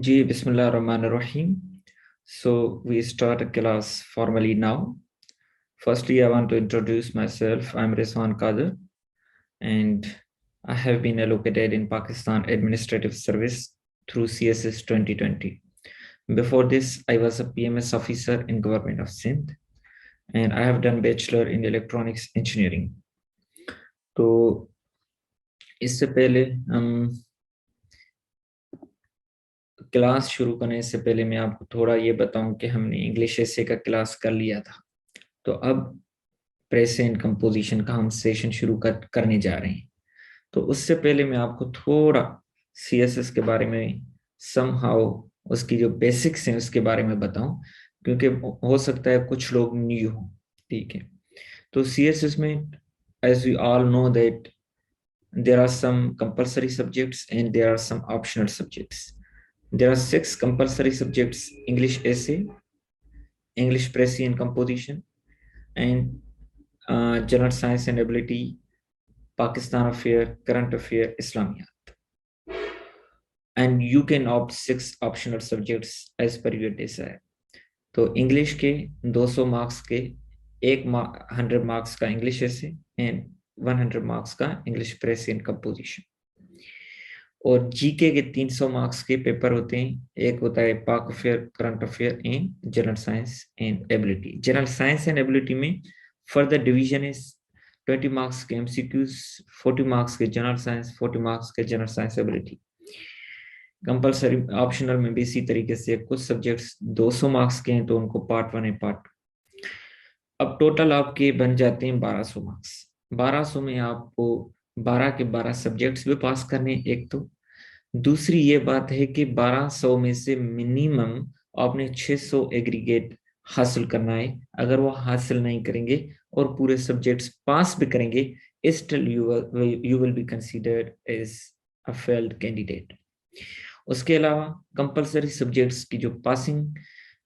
Ji, Bismillah Rahman Rahim. So we start a class formally now. Firstly, I want to introduce myself. I'm Rizwan Kadir, and I have been allocated in Pakistan Administrative Service through CSS 2020. Before this, I was a PMS officer in Government of Sindh, and I have done Bachelor in Electronics Engineering. तो इससे पहले हम class शुरू करने से पहले मैं आपको थोड़ा ये बताऊं कि हमने इंग्लिश एसे का क्लास कर लिया था। तो अब प्रेस एंड कंपोजिशन का हम सेशन शुरू करने जा रहे हैं। तो उससे पहले मैं आपको थोड़ा सीएसएस के बारे में समहाउ उसकी जो बेसिक्स हैं उसके बारे में बताऊं, क्योंकि हो सकता है कुछ लोग न्यू हो। ठीक है, तो सीएसएस में as we all know that there are some compulsory subjects and there are some optional subjects. There are 6 compulsory subjects: English essay, English prose and composition, and general science and ability, Pakistan affair, current affair, Islamiyat. And you can opt 6 optional subjects as per your desire. तो English के 200 marks के 100 marks का English essay and 100 marks का English press and composition. और GK के 300 marks के paper होते हैं। एक होता है पाक affair, current affair and general science and ability. General science and ability में फर्दर डिवीजन इज 20 मार्क्स के एमसीक्यूज, 40 मार्क्स के जनरल साइंस, 40 मार्क्स के general science ability. Compulsory optional में भी इसी तरीके से कुछ सब्जेक्ट्स 200 मार्क्स के हैं तो उनको पार्ट 1 है, पार्ट 2। अब टोटल आपके बन जाते हैं 1200 मार्क्स। 1200 में आपको 12 के 12 सब्जेक्ट्स भी पास करने। एक तो दूसरी ये बात है कि 1200 में से मिनिमम आपने 600 एग्रीगेट हासिल करना है। अगर वो हासिल नहीं करेंगे और पूरे सब्जेक्ट्स पास भी करेंगे, still you will be considered as a failed candidate. उसके अलावा कंपलसरी सब्जेक्ट्स की जो पासिंग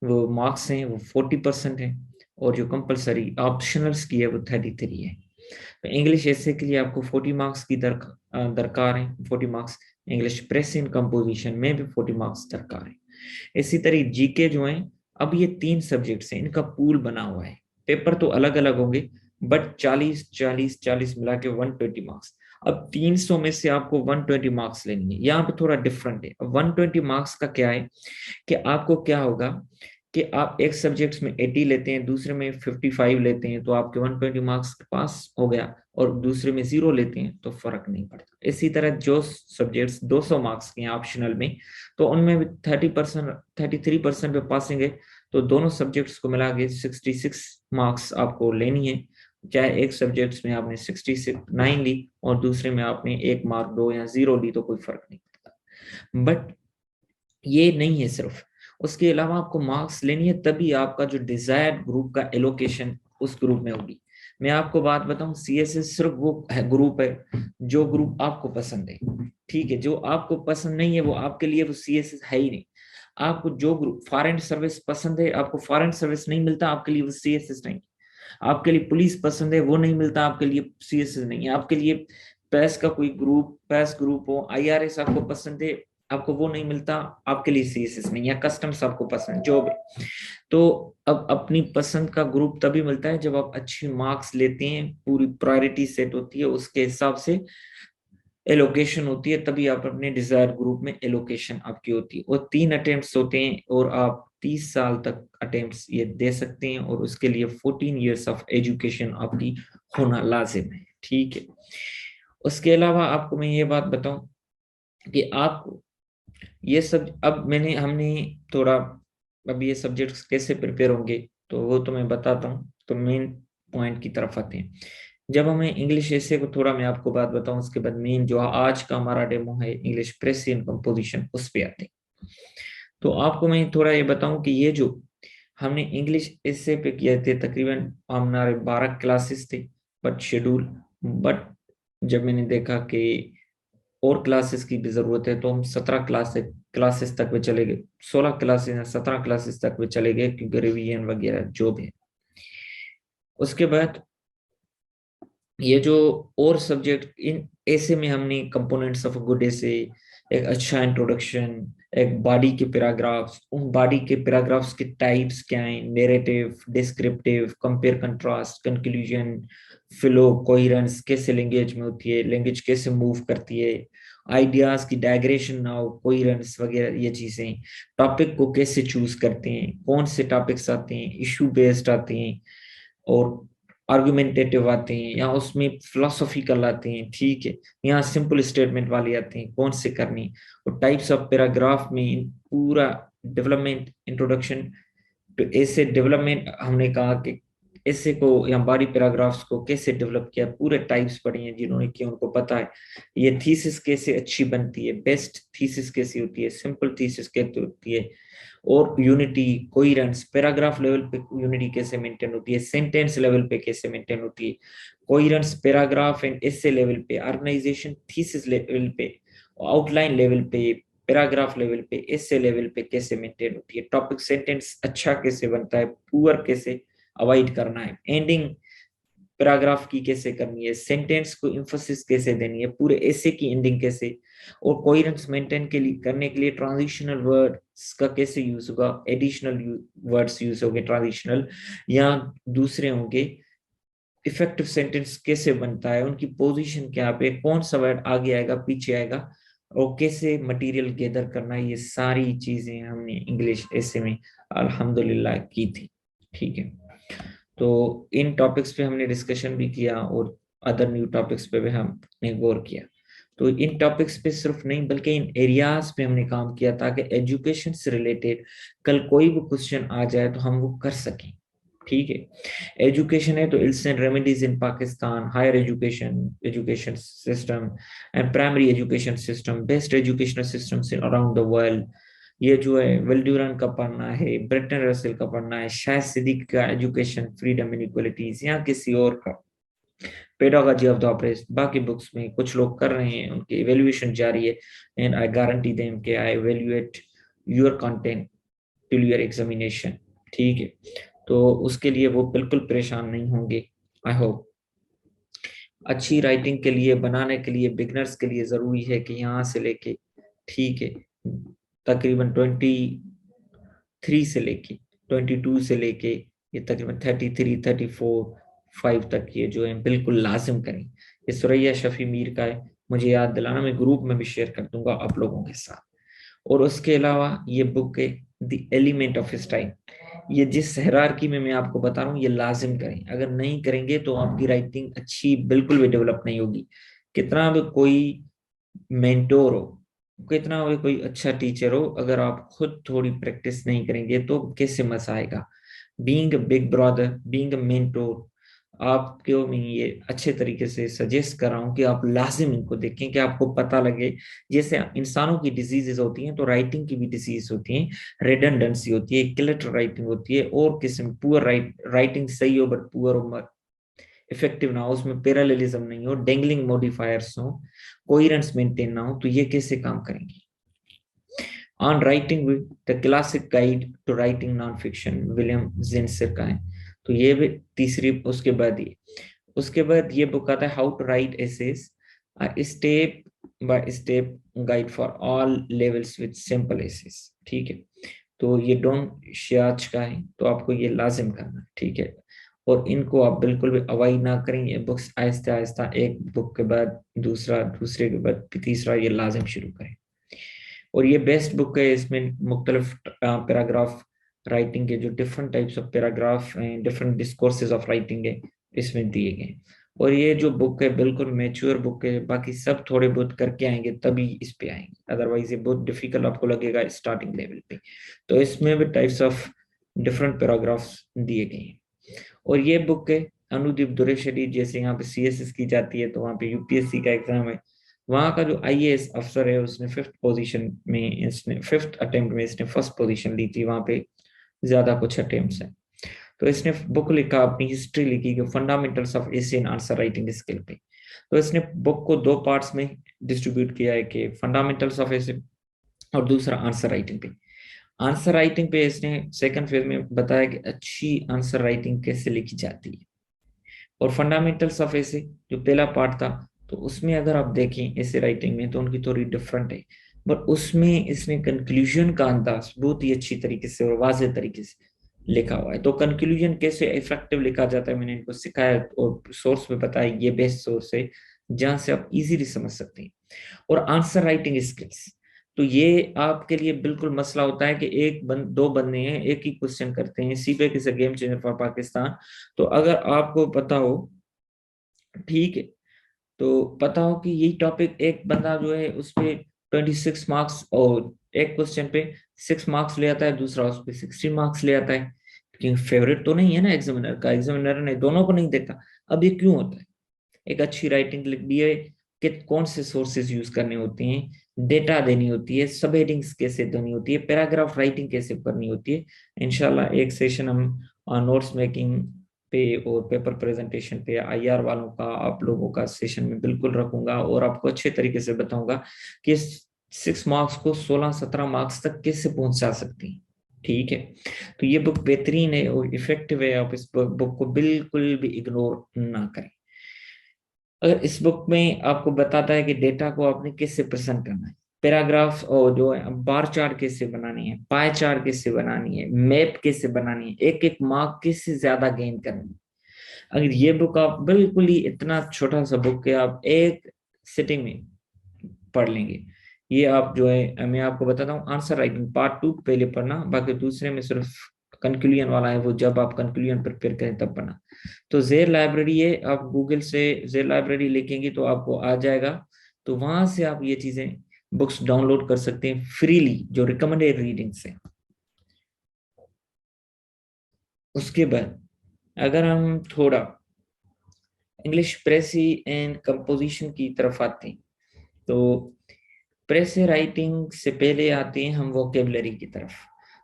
वो मार्क्स हैं वो 40% है, और जो कंपलसरी ऑप्शनल्स की है वो 33 है। तो इंग्लिश ऐसे के लिए आपको 40 मार्क्स की दरकार है, 40 marks. English press in composition में भी 40 मार्क्स दरकार है। इसी तरह जीके जो है, अब ये 3 सब्जेक्ट्स हैं, इनका पूल बना हुआ है। पेपर तो अलग अलग होंगे बट 40-40-40 मिला के 120 मार्क्स। अब 300 में से आपको 120 मार्क्स लेनी है। यहाँ पे थोड़ा डिफरेंट है। अब 120 मार्क्स का क्या है कि आपको क्या होगा कि आप एक सब्जेक्ट्स में 80 लेते हैं, दूसरे में 55 लेते हैं, तो आपके 120 मार्क्स पास हो गया, और दूसरे में 0 लेते हैं तो फर्क नहीं पड़ता। इसी तरह जो सब्जेक्ट्स 200 मार्क्स के हैं ऑप्शनल में, तो उनमें भी 30% 33% पे पासिंग है, तो दोनों सब्जेक्ट्स को मिला के 66 मार्क्स आपको लेनी है। चाहे एक सब्जेक्ट्स में आपने 69 ली और दूसरे में आपने 1 मार्क 2 या 0 ली, तो कोई फर्क नहीं पड़ता। बट ये नहीं है सिर्फ, उसके अलावा आपको मार्क्स लेनी है, तभी आपका जो डिजायर्ड ग्रुप का एलोकेशन उस ग्रुप में होगी। मैं आपको बात बताऊं, सीएसएस सिर्फ वो ग्रुप है जो ग्रुप आपको पसंद है। ठीक है, जो आपको पसंद नहीं है वो आपके लिए वो सीएसएस है ही नहीं। आपको जो ग्रुप फॉरेन सर्विस पसंद है, आपको फॉरेन सर्विस नहीं मिलता, आपके लिए वो सीएसएस नहीं। आपके लिए पुलिस पसंद है, वो नहीं मिलता, आपके लिए सीएसएस नहीं है। आपके लिए पैस का कोई ग्रुप, पैस ग्रुप हो, आईआरएस आपको पसंद है, आपको वो नहीं मिलता, आपके लिए सीएसएस नहीं। या कस्टम्स आपको पसंद, जो भी। तो अब अपनी पसंद का ग्रुप तभी मिलता है जब आप अच्छी मार्क्स लेते हैं, पूरी प्रायोरिटी सेट होती है, उसके हिसाब से एलोकेशन होती है, तभी आप अपने डिजायर ग्रुप में एलोकेशन आपकी होती है। और 3 अटेम्प्ट्स होते हैं और आप 30 साल तक अटेम्प्ट्स ये दे सकते हैं, और उसके लिए 14 इयर्स ऑफ एजुकेशन आपकी होना लाजिम है। ठीक है, उसके अलावा आपको मैं ये बात बताऊं कि आपको ये सब, अब हमने थोड़ा, अब ये सब्जेक्ट्स कैसे प्रिपेयर होंगे तो वो तो मैं बताता हूँ। तो मेन पॉइंट की तरफ आते हैं। जब हमें इंग्लिश ऐसे को थोड़ा मैं आपको बात बताऊं, उसके बाद मेन जो आज का हमारा डेमो है इंग्लिश प्रेस एंड कंपोजिशन, उस पे आते हैं। तो आपको मैं थोड़ा ये बताऊं कि ये जो हमने इंग्लिश ऐसे पे किए थे, तकरीबन हमारे 12 क्लासेस थे बट शेड्यूल। बट जब मैंने देखा कि और क्लासेस की भी जरूरत है, तो हम 17 क्लासेस तक में चले गए। 16 क्लासेस या 17 क्लासेस तक में चले गए, क्योंकि रिवीजन वगैरह जो भी है। उसके बाद ये जो और सब्जेक्ट, इन ऐसे में हमने कंपोनेंट्स ऑफ गुड ऐसे, एक अच्छा इंट्रोडक्शन, एक बॉडी के पैराग्राफ्स, उन बॉडी के पैराग्राफ्स के टाइप्स क्या हैं, narrative, descriptive, compare contrast, conclusion, flow, coherence, कैसे लैंग्वेज में होती है, लैंग्वेज कैसे मूव करती है, आइडियाज की डायग्रेशन ना हो, कोहेरेंस वगैरह ये चीजें, टॉपिक को कैसे चूज करते हैं, कौन से टॉपिक्स आते हैं, इशू बेस्ड आते हैं और आर्गुमेंटेटिव आते हैं, या उसमें फिलोसॉफिकल आते हैं, ठीक है, यहाँ सिंपल स्टेटमेंट वाले आते हैं, कौन से करनी, और टाइप्स ऑफ पैराग्राफ में पूरा डेवलपमेंट, इंट्रोडक्शन तो ऐसे डेवलपमेंट हमने कहा कि ऐसे को या बॉडी पैराग्राफ्स को कैसे डेवलप किया, पूरे टाइप्स पढ़े हैं जिन्होंने किया, उनको पता है ये थीसिस कैसे अच्छी बनती है, बेस्ट थीसिस कैसी होती है, सिंपल थीसिस कैसे होती है, और यूनिटी, कोहेरेंस, पैराग्राफ लेवल पे यूनिटी कैसे मेंटेन होती है, सेंटेंस लेवल पे कैसे मेंटेन होती है, coherence paragraph and essay level पे, ऑर्गेनाइजेशन थीसिस लेवल पे, आउटलाइन लेवल पे, पैराग्राफ लेवल पे, एसे लेवल पे कैसे मेंटेन होती है, टॉपिक सेंटेंस अच्छा कैसे बनता है, पुअर कैसे अवॉइड करना है, एंडिंग पैराग्राफ की कैसे करनी है, सेंटेंस को इंफोसिस कैसे देनी है, पूरे ऐसे की एंडिंग कैसे, और कोहेरेंस मेंटेन के लिए करने के लिए ट्रांजिशनल वर्ड्स का कैसे यूज होगा, एडिशनल वर्ड्स यूज होंगे ट्रांजिशनल या दूसरे होंगे, इफेक्टिव सेंटेंस कैसे बनता है, उनकी पोजीशन क्या पे, कौन सा वर्ड आगे आएगा पीछे आएगा, और कैसे मटेरियल गैदर करना है, ये सारी चीजें हमने इंग्लिश ऐसे में अल्हम्दुलिल्लाह की थी। ठीक है, तो इन टॉपिक्स पे हमने डिस्कशन भी किया और अदर न्यू टॉपिक्स पे भी हमने गौर किया। तो इन टॉपिक्स पे सिर्फ नहीं बल्कि इन एरियाज पे हमने काम किया ताकि एजुकेशन से रिलेटेड कल कोई भी क्वेश्चन आ जाए तो हम वो कर सकें। ठीक है, एजुकेशन है तो ills and remedies in Pakistan, higher education, education system and primary education system, best educational systems around the world, ये जो है वेल्ड्यूरन का पढ़ना है, ब्रेटन रसेल का पढ़ना है, शायद सिद्दीकी का एजुकेशन फ्रीडम एंड इक्वलिटीज, या किसी और का पेडागॉजी ऑफ द ऑपरेस्ट, बाकी बुक्स में कुछ लोग कर रहे हैं, उनकी इवेल्युएशन जारी है, एंड आई गारंटी देम कि I evaluate your content till your examination. ठीक है, तो उसके लिए वो बिल्कुल परेशान नहीं होंगे। आई होप अच्छी राइटिंग के लिए, बनाने के लिए, बिगनर्स के लिए जरूरी है कि यहाँ से लेके, ठीक है, तकरीबन 23 से लेके 22 से लेके ये तकरीबन 33, 34, 5 तक ये जो है बिल्कुल लाजिम करें। ये सुरैया शफी मीर का है, मुझे याद दिलाना, मैं ग्रुप में भी शेयर कर दूंगा आप लोगों के साथ। और उसके अलावा ये बुक है द एलिमेंट ऑफ स्टाइल, ये जिस हायरार्की में मैं आपको बता रहा हूँ ये लाजिम करें, अगर नहीं करेंगे तो आपकी राइटिंग अच्छी बिल्कुल भी डेवलप नहीं होगी। कितना भी कोई मेंटोर हो, कितना भी कोई अच्छा टीचर हो, अगर आप खुद थोड़ी प्रैक्टिस नहीं करेंगे तो कैसे मजा आएगा। Being a big brother, being a mentor, आपको मैं ये अच्छे तरीके से सजेस्ट कर रहा हूँ कि आप लाजिम इनको देखें कि आपको पता लगे। जैसे इंसानों की डिजीजेस होती हैं तो राइटिंग की भी डिजीज होती हैं, रिडंडेंसी होती है, क्लटर राइटिंग होती है, और किस्म पुअर राइटिंग सही हो बट पुअर हो, इफेक्टिव ना हो, उसमें पैरेललिज्म नहीं हो, डेंगलिंग मॉडिफायर्स हो, कोहेरेंस मेंटेन ना हो, तो ये कैसे काम करेंगे। On writing with the classic guide to writing non fiction, William Zinsser का है। तो ये भी तीसरी, उसके बाद ये बुक आता है how to write essays, step by step guide for all levels with simple essays. ठीक है, तो ये डॉन शियाच का है, तो आपको ये लाजिम करना है। ठीक है, और इनको आप बिल्कुल भी अवॉइड ना करें, ये बुक्स आहिस्ता आहिस्ता एक बुक के बाद दूसरा, दूसरे के बाद तीसरा, ये लाजिम शुरू करें। और ये बेस्ट बुक है, इसमें मुख्तलिफ पैराग्राफ राइटिंग के जो डिफरेंट टाइप्स ऑफ पैराग्राफ हैं, डिफरेंट डिस्कोर्सेज ऑफ राइटिंग है इसमें दिए गए। और ये जो बुक है बिल्कुल मैच्योर बुक है, बाकी सब थोड़े बहुत करके आएंगे तभी इस पे आएंगे, अदरवाइज ये बहुत डिफिकल्ट आपको लगेगा स्टार्टिंग लेवल पे। तो इसमें भी टाइप्स ऑफ डिफरेंट पैराग्राफ्स दिए गए हैं। और ये बुक है अनुदीप दुरेशरी, जैसे यहाँ पे सीएसएस की जाती है तो वहाँ पे यूपीएससी का एग्जाम है, वहाँ का जो आईएएस अफसर है उसने 5th पोजीशन में, इसने 5th अटेम्प्ट में इसने 1st पोजीशन ली थी, वहाँ पे ज्यादा कुछ अटेम्प्ट्स हैं। तो इसने बुक लिखा, अपनी हिस्ट्री लिखी कि fundamentals of Asian answer writing skill पे। तो इसने बुक को 2 पार्ट्स में डिस्ट्रीब्यूट किया है कि फंडामेंटल्स ऑफ एशियन और दूसरा आंसर राइटिंग पे। आंसर राइटिंग पे इसने सेकंड फेज में बताया कि अच्छी आंसर राइटिंग कैसे लिखी जाती है। और फंडामेंटल्स ऑफ ऐसे जो पहला पार्ट था, तो उसमें अगर आप देखें ऐसे राइटिंग में तो उनकी थोड़ी डिफरेंट है। बट उसमें इसने कंक्लूजन का अंदाज बहुत ही अच्छी तरीके से और वाज़ेह तरीके से लिखा हुआ है। तो कंक्लूजन कैसे इफेक्टिव लिखा जाता है मैंने इनको सिखाया, और सोर्स पे बताया, ये बेस्ट सोर्स है जहां से आप इजीली समझ सकते हैं। और आंसर राइटिंग स्किल्स, तो ये आपके लिए बिल्कुल मसला होता है कि दो बंदे हैं, एक ही क्वेश्चन करते हैं, CPEC is a game changer for Pakistan. तो अगर आपको पता हो, ठीक है, तो पता हो कि यही टॉपिक एक बंदा जो है उस पे 26 मार्क्स, और एक क्वेश्चन पे 6 मार्क्स ले आता है, दूसरा उस पे 16 मार्क्स ले आता है, क्योंकि फेवरेट तो नहीं है ना एग्जामिनर का, एग्जामिनर ने दोनों को नहीं देखा। अब ये क्यों होता है? एक अच्छी राइटिंग लिख दी है कि कौन से सोर्सेज यूज करने होते हैं, डेटा देनी होती है, सब हेडिंग्स कैसे देनी होती है, पैराग्राफ राइटिंग कैसे करनी होती है। इंशाल्लाह एक सेशन हम नोट्स मेकिंग पे और पेपर प्रेजेंटेशन पे आईआर वालों का, आप लोगों का सेशन में बिल्कुल रखूंगा, और आपको अच्छे तरीके से बताऊंगा कि 6 मार्क्स को 16-17 मार्क्स तक कैसे पहुंचा सकती हैं। ठीक है, तो ये बुक बेहतरीन है और इफेक्टिव है, आप इस बुक को बिल्कुल भी इग्नोर ना करें। अगर इस बुक में आपको बताता है कि डेटा को आपने कैसे प्रेजेंट करना है, पैराग्राफ और जो है बार चार्ट कैसे बनानी है, पाई चार्ट कैसे बनानी है, मैप कैसे बनानी है, एक एक मार्क कैसे ज्यादा गेन करनी है। अगर ये बुक आप बिल्कुल ही, इतना छोटा सा बुक है, आप एक सिटिंग में पढ़ लेंगे। ये आप जो है, मैं आपको बताता हूँ, आंसर राइटिंग पार्ट 2 पहले पढ़ना, बाकी दूसरे में सिर्फ कंक्लूजन वाला है, वो जब आप कंक्लूजन प्रिपेयर करें तब पढ़ना। तो जेर लाइब्रेरी है, आप गूगल से जेर लाइब्रेरी लिखेंगे तो आपको आ जाएगा। तो वहां से आप ये चीजें, बुक्स डाउनलोड कर सकते हैं फ्रीली, जो रिकमेंडेड रीडिंग से। उसके बाद अगर हम थोड़ा इंग्लिश प्रेसी एंड कंपोजिशन की तरफ आते हैं, तो प्रेस राइटिंग से पहले आते हैं हम वोकेबलरी की तरफ।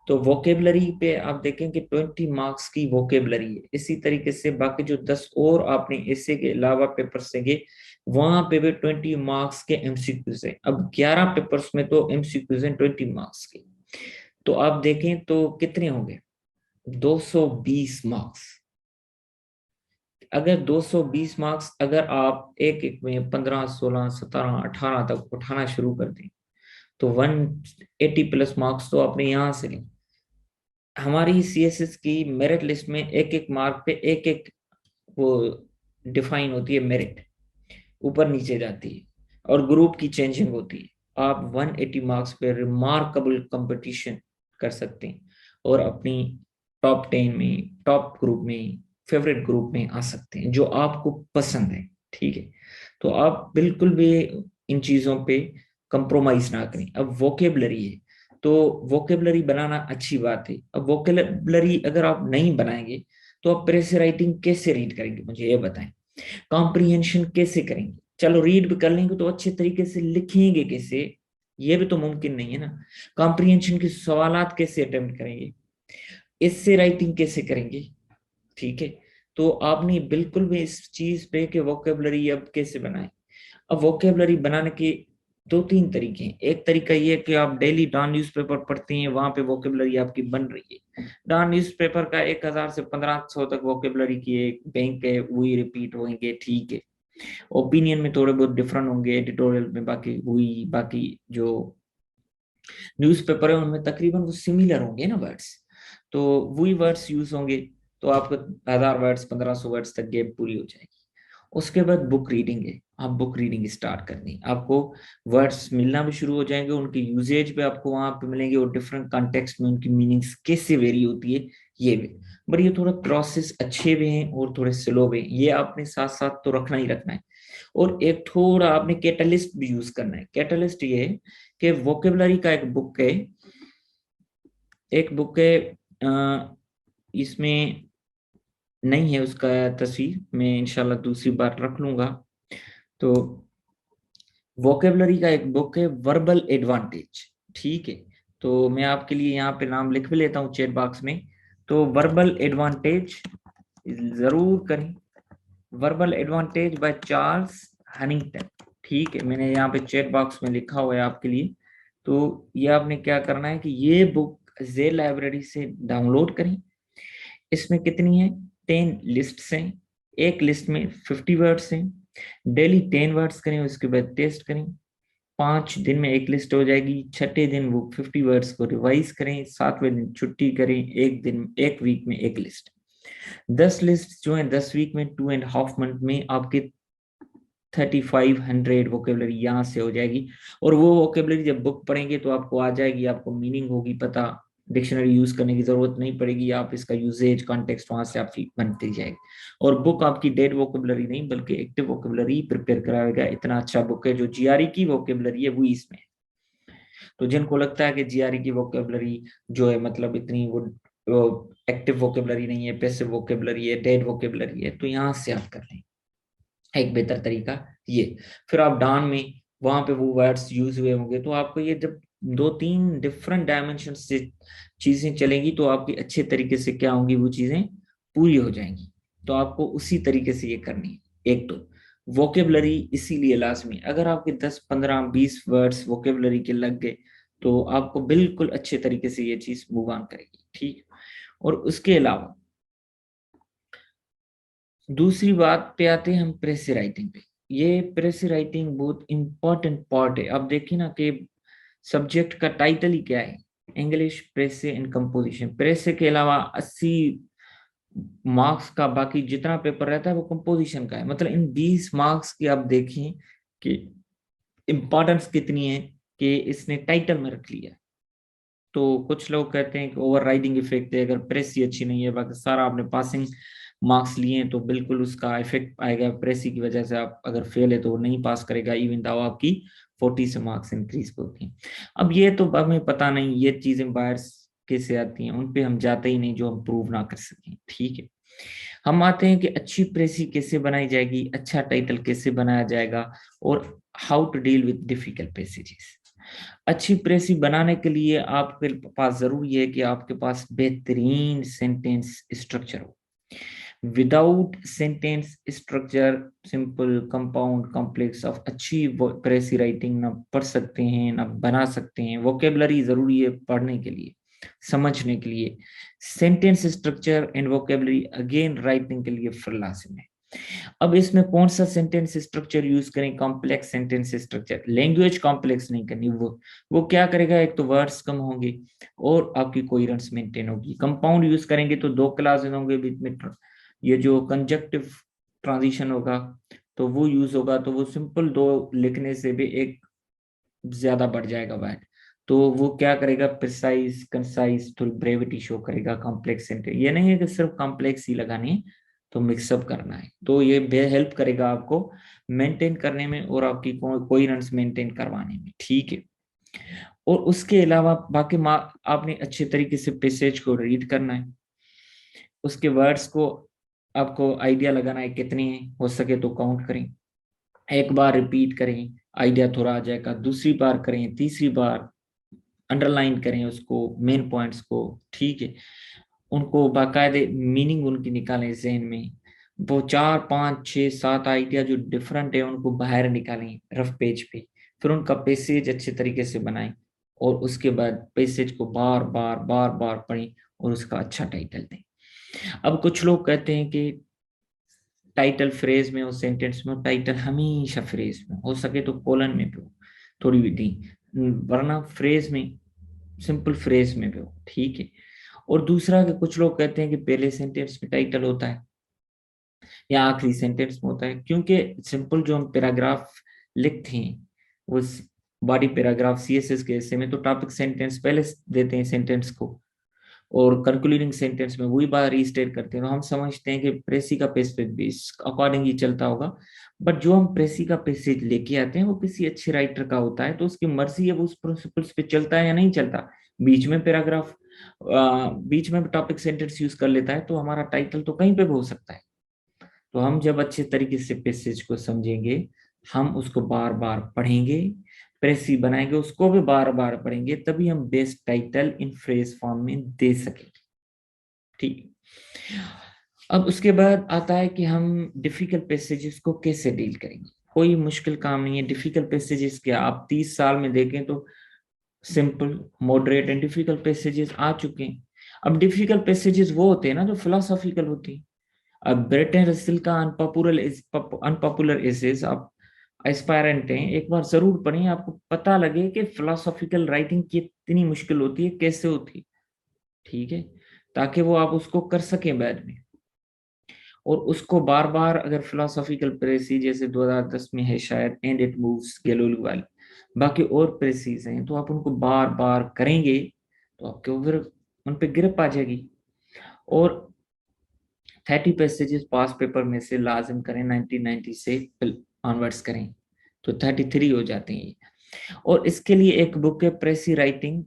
तो वोकेबलरी पे आप देखें कि 20 मार्क्स की वोकेबलरी है। इसी तरीके से बाकी जो 10 और आपने ऐसे के अलावा पेपर्स देंगे, वहां पे भी 20 मार्क्स के एमसीक्यूज है। अब 11 पेपर्स में तो एमसीक्यूज हैं 20 मार्क्स के। तो आप देखें तो कितने होंगे, 220 मार्क्स। अगर 220 मार्क्स अगर आप एक एक में 15, 16, 17, 18 तक उठाना शुरू कर दें, तो 180 प्लस मार्क्स तो आपने यहां से ली। हमारी सीएसएस की मेरिट लिस्ट में एक एक मार्क पे एक एक वो डिफाइन होती है मेरिट, ऊपर नीचे जाती है, और ग्रुप की चेंजिंग होती है। आप 180 मार्क्स पे रिमार्केबल कंपटीशन कर सकते हैं, और अपनी टॉप 10 में, टॉप ग्रुप में, फेवरेट ग्रुप में आ सकते हैं जो आपको पसंद है। ठीक है, तो आप बिल्कुल भी इन चीजों पे कंप्रोमाइज ना करें। अब वोकेबलरी है, तो वोकेबलरी बनाना अच्छी बात है। अब वोकेबलरी अगर आप नहीं बनाएंगे, तो आप प्रेस राइटिंग कैसे रीड करेंगे, मुझे ये बताएं। कॉम्प्रिहेंशन कैसे करेंगे? चलो रीड भी कर लेंगे, तो अच्छे तरीके से लिखेंगे कैसे? ये भी तो मुमकिन नहीं है ना। कॉम्प्रिहेंशन के सवालात कैसे अटेम्प्ट करेंगे? इससे राइटिंग कैसे करेंगे? ठीक है, तो आपने बिल्कुल भी इस चीज पे कि वोकेबलरी अब कैसे बनाए। अब वोकेबलरी बनाने के 2-3 तरीके हैं। एक तरीका ये है कि आप डेली डॉन न्यूज़पेपर पढ़ते हैं, वहां पे वोकेबलरी आपकी बन रही है। डॉन न्यूज़पेपर का 1000 से 1500 तक वोकेबलरी की एक बैंक है, वही रिपीट होंगे, ठीक है। ओपिनियन में थोड़े बहुत डिफरेंट होंगे, एडिटोरियल में बाकी वही, बाकी जो न्यूज़पेपर है उनमें तकरीबन वो सिमिलर होंगे ना वर्ड्स, तो वही वर्ड्स यूज होंगे। तो आपको 1000 वर्ड्स, 1500 वर्ड्स तक गैप पूरी हो जाएगी। उसके बाद बुक रीडिंग है, आप बुक रीडिंग स्टार्ट करनी है। आपको वर्ड्स मिलना भी शुरू हो जाएंगे, उनकी यूजेज पे आपको वहां पे मिलेंगे, और डिफरेंट कॉन्टेक्स्ट में उनकी मीनिंग्स कैसे वेरी होती है, ये भी। बट ये थोड़ा प्रोसेस अच्छे भी हैं और थोड़े स्लो भी हैं, ये आपने साथ साथ तो रखना ही रखना है। और एक थोड़ा आपने कैटलिस्ट भी यूज करना है। कैटलिस्ट ये है कि वोकेबलरी का एक बुक है, इसमें नहीं है उसका तस्वीर, मैं इंशाल्लाह दूसरी बार रख लूंगा। तो वोकेबलरी का एक बुक है, वर्बल एडवांटेज। ठीक है, तो मैं आपके लिए यहाँ पे नाम लिख भी लेता हूँ चैट बॉक्स में। तो वर्बल एडवांटेज जरूर करें, verbal advantage by Charles Hannington. ठीक है, मैंने यहाँ पे चैट बॉक्स में लिखा हुआ है आपके लिए। तो ये आपने क्या करना है कि ये बुक जेर लाइब्रेरी से डाउनलोड करें। इसमें कितनी है, 10 लिस्ट्स हैं, एक लिस्ट में 50 वर्ड्स हैं। डेली 10 वर्ड्स करें, उसके बाद टेस्ट करें। 5 दिन में एक लिस्ट हो जाएगी। छठे दिन वो 50 वर्ड्स को रिवाइज करें, 7वें दिन छुट्टी करें, एक वीक में एक लिस्ट। 10 लिस्ट जो है 10 वीक में, 2.5 मंथ में आपके 3500 वोकेबलरी यहाँ से हो जाएगी। और वो वोकेबलरी जब बुक पढ़ेंगे तो आपको आ जाएगी, आपको मीनिंग होगी पता, डिक्शनरी यूज करने की जरूरत नहीं पड़ेगी, आप इसका यूजेज कॉन्टेक्स्ट वहां से आपकी बनती जाएगी। और बुक आपकी डेड वोकेबलरी नहीं बल्कि एक्टिव वोकेबलरी प्रिपेयर कराएगा। इतना अच्छा बुक है, जो जीआरई की वोकेबलरी है वो इसमें। तो जिनको लगता है कि जीआरई की वोकेबलरी जो है मतलब इतनी वो एक्टिव वोकेबलरी नहीं है, पैसिव वोकेबलरी है, डेड वोकेबलरी है, तो यहाँ से आप कर लें एक बेहतर तरीका ये। फिर आप डाउन में वहां पे वो वर्ड्स यूज हुए होंगे, तो आपको ये जब 2-3 डिफरेंट डायमेंशन से चीजें चलेंगी तो आपकी अच्छे तरीके से क्या होंगी, वो चीजें पूरी हो जाएंगी। तो आपको उसी तरीके से ये करनी है। एक तो वोकेबलरी इसीलिए लाजमी, अगर आपके 10-15-20 वर्ड्स वोकेबलरी के लग गए तो आपको बिल्कुल अच्छे तरीके से ये चीज मूव ऑन करेगी, ठीक। और उसके अलावा दूसरी बात पे आते हैं हम, प्रेस राइटिंग पे। ये प्रेस राइटिंग बहुत इंपॉर्टेंट पार्ट है। अब देखिए ना कि सब्जेक्ट का टाइटल ही क्या है, English press and composition. Press के अलावा 80 मार्क्स का बाकी जितना पेपर रहता है वो कंपोजिशन का है। मतलब इन 20 मार्क्स की आप देखें कि इंपॉर्टेंस कितनी है कि इसने टाइटल में रख लिया। तो कुछ लोग कहते हैं कि ओवर राइडिंग इफेक्ट है, अगर प्रेस ही अच्छी नहीं है, बाकी सारा आपने पासिंग मार्क्स लिए हैं तो बिल्कुल उसका इफेक्ट आएगा। प्रेस ही की वजह से आप अगर फेल है तो वो नहीं पास करेगा, इवन दाव आपकी 40 से मार्क्स इंक्रीज होती हैं। अब ये तो हमें पता नहीं ये चीजें बाहर कैसे आती हैं, उन पे हम जाते ही नहीं जो हम प्रूव ना कर सकें, ठीक है। हम आते हैं कि अच्छी प्रेसी कैसे बनाई जाएगी, अच्छा टाइटल कैसे बनाया जाएगा, और how to deal with difficult passages. अच्छी प्रेसी बनाने के लिए आपके पास जरूरी है कि आपके पास बेहतरीन सेंटेंस स्ट्रक्चर हो। Without sentence structure, simple, compound, complex of अच्छी प्रेसी राइटिंग ना पढ़ सकते हैं ना बना सकते हैं। वोकेबलरी जरूरी है पढ़ने के लिए, समझने के लिए। Sentence structure and vocabulary again writing के लिए फिर लाजिम है। अब इसमें कौन सा सेंटेंस स्ट्रक्चर यूज करें, complex sentence structure. Language complex नहीं करनी, वो क्या करेगा, एक तो वर्ड्स कम होंगे और आपकी कोहेरेंस मेंटेन होगी। कंपाउंड यूज करेंगे तो 2 क्लासेस होंगे बीच में, ये जो कंजक्टिव ट्रांजिशन होगा तो वो यूज होगा, तो वो सिंपल 2 लिखने से भी एक ज्यादा बढ़ जाएगा वर्ड। तो वो क्या करेगा, प्रिसाइज, कंसाइज, थोड़ी ब्रेविटी शो करेगा। कॉम्प्लेक्स सेंटेंस ये नहीं है कि सिर्फ कॉम्प्लेक्स ही लगानी है, तो मिक्सअप करना है। तो ये हेल्प करेगा आपको मेंटेन करने में और आपकी कोहेरेंस मेंटेन करवाने में, ठीक है। और उसके अलावा बाकी आपने अच्छे तरीके से पैसेज को रीड करना है, उसके वर्ड्स को आपको आइडिया लगाना है कितने हैं, हो सके तो काउंट करें, एक बार रिपीट करें, आइडिया थोड़ा आ जाएगा, दूसरी बार करें, तीसरी बार अंडरलाइन करें उसको, मेन पॉइंट्स को, ठीक है। उनको बाकायदे मीनिंग उनकी निकालें जहन में। वो 4-5-6-7 आइडिया जो डिफरेंट है उनको बाहर निकालें रफ पेज पे, फिर उनका पैसेज अच्छे तरीके से बनाएं और उसके बाद पैसेज को बार बार बार बार पढ़ें और उसका अच्छा टाइटल दें। अब कुछ लोग कहते हैं कि टाइटल फ्रेज में हो, सेंटेंस में हो, टाइटल हमेशा फ्रेज में हो सके तो कोलन में भी हो, थोड़ी विधि, वरना फ्रेज में, सिंपल फ्रेज में भी हो, ठीक है। और दूसरा कि कुछ लोग कहते हैं कि पहले सेंटेंस में टाइटल होता है या आखिरी सेंटेंस में होता है, क्योंकि सिंपल जो हम पैराग्राफ लिखते हैं उस बॉडी पैराग्राफ सीएसएस के हिस्से में तो टॉपिक सेंटेंस पहले देते हैं सेंटेंस को, और कंक्लूडिंग सेंटेंस में वही बात रीस्टेट करते हैं। तो हम समझते हैं कि प्रेसी का पैसेज भी अकॉर्डिंग ही चलता होगा, बट जो हम प्रेसी का पैसेज लेके आते हैं वो किसी अच्छे राइटर का होता है, तो उसकी मर्जी है वो उस प्रिंसिपल्स पे चलता है या नहीं चलता। बीच में पैराग्राफ, बीच में टॉपिक सेंटेंस यूज कर लेता है तो हमारा टाइटल तो कहीं पे भी हो सकता है। तो हम जब अच्छे तरीके से पैसेज को समझेंगे, हम उसको बार बार पढ़ेंगे, प्रेसी बनाएंगे, उसको भी बार बार पढ़ेंगे, तभी हम best title in phrase form में दे सकेंगे, ठीक। अब उसके बाद आता है कि हम डिफिकल्ट पैसेजेस को कैसे डील करेंगे। कोई मुश्किल काम नहीं है डिफिकल्ट पैसेजेस क्या, आप 30 साल में देखें तो simple, moderate and difficult passages आ चुके हैं। अब डिफिकल्ट पैसेजेस वो होते हैं ना जो फिलोसॉफिकल होती है। अब ब्रेटन रसेल का अनपॉपुलर एसेज एस्पायरेंट हैं, एक बार जरूर पढ़ें, आपको पता लगे कि फिलोसॉफिकल राइटिंग कितनी मुश्किल होती है, कैसे होती है। ठीक है, ताकि वो आप उसको कर सकें बाद में। और उसको बार बार, अगर फिलोसॉफिकल प्रेसी जैसे 2010 में है शायद, एंड इट मूव्स गैलोली वाली, बाकी और प्रेसीज हैं, तो आप उनको बार बार करेंगे तो आपके ऊपर उन पे ग्रिप आ जाएगी। और 30 पैसेजेस पास पेपर में से लाजिम करें, 1990 से ऑनवर्ड्स करें, तो 33 हो जाते हैं। और इसके लिए एक बुक है precis writing,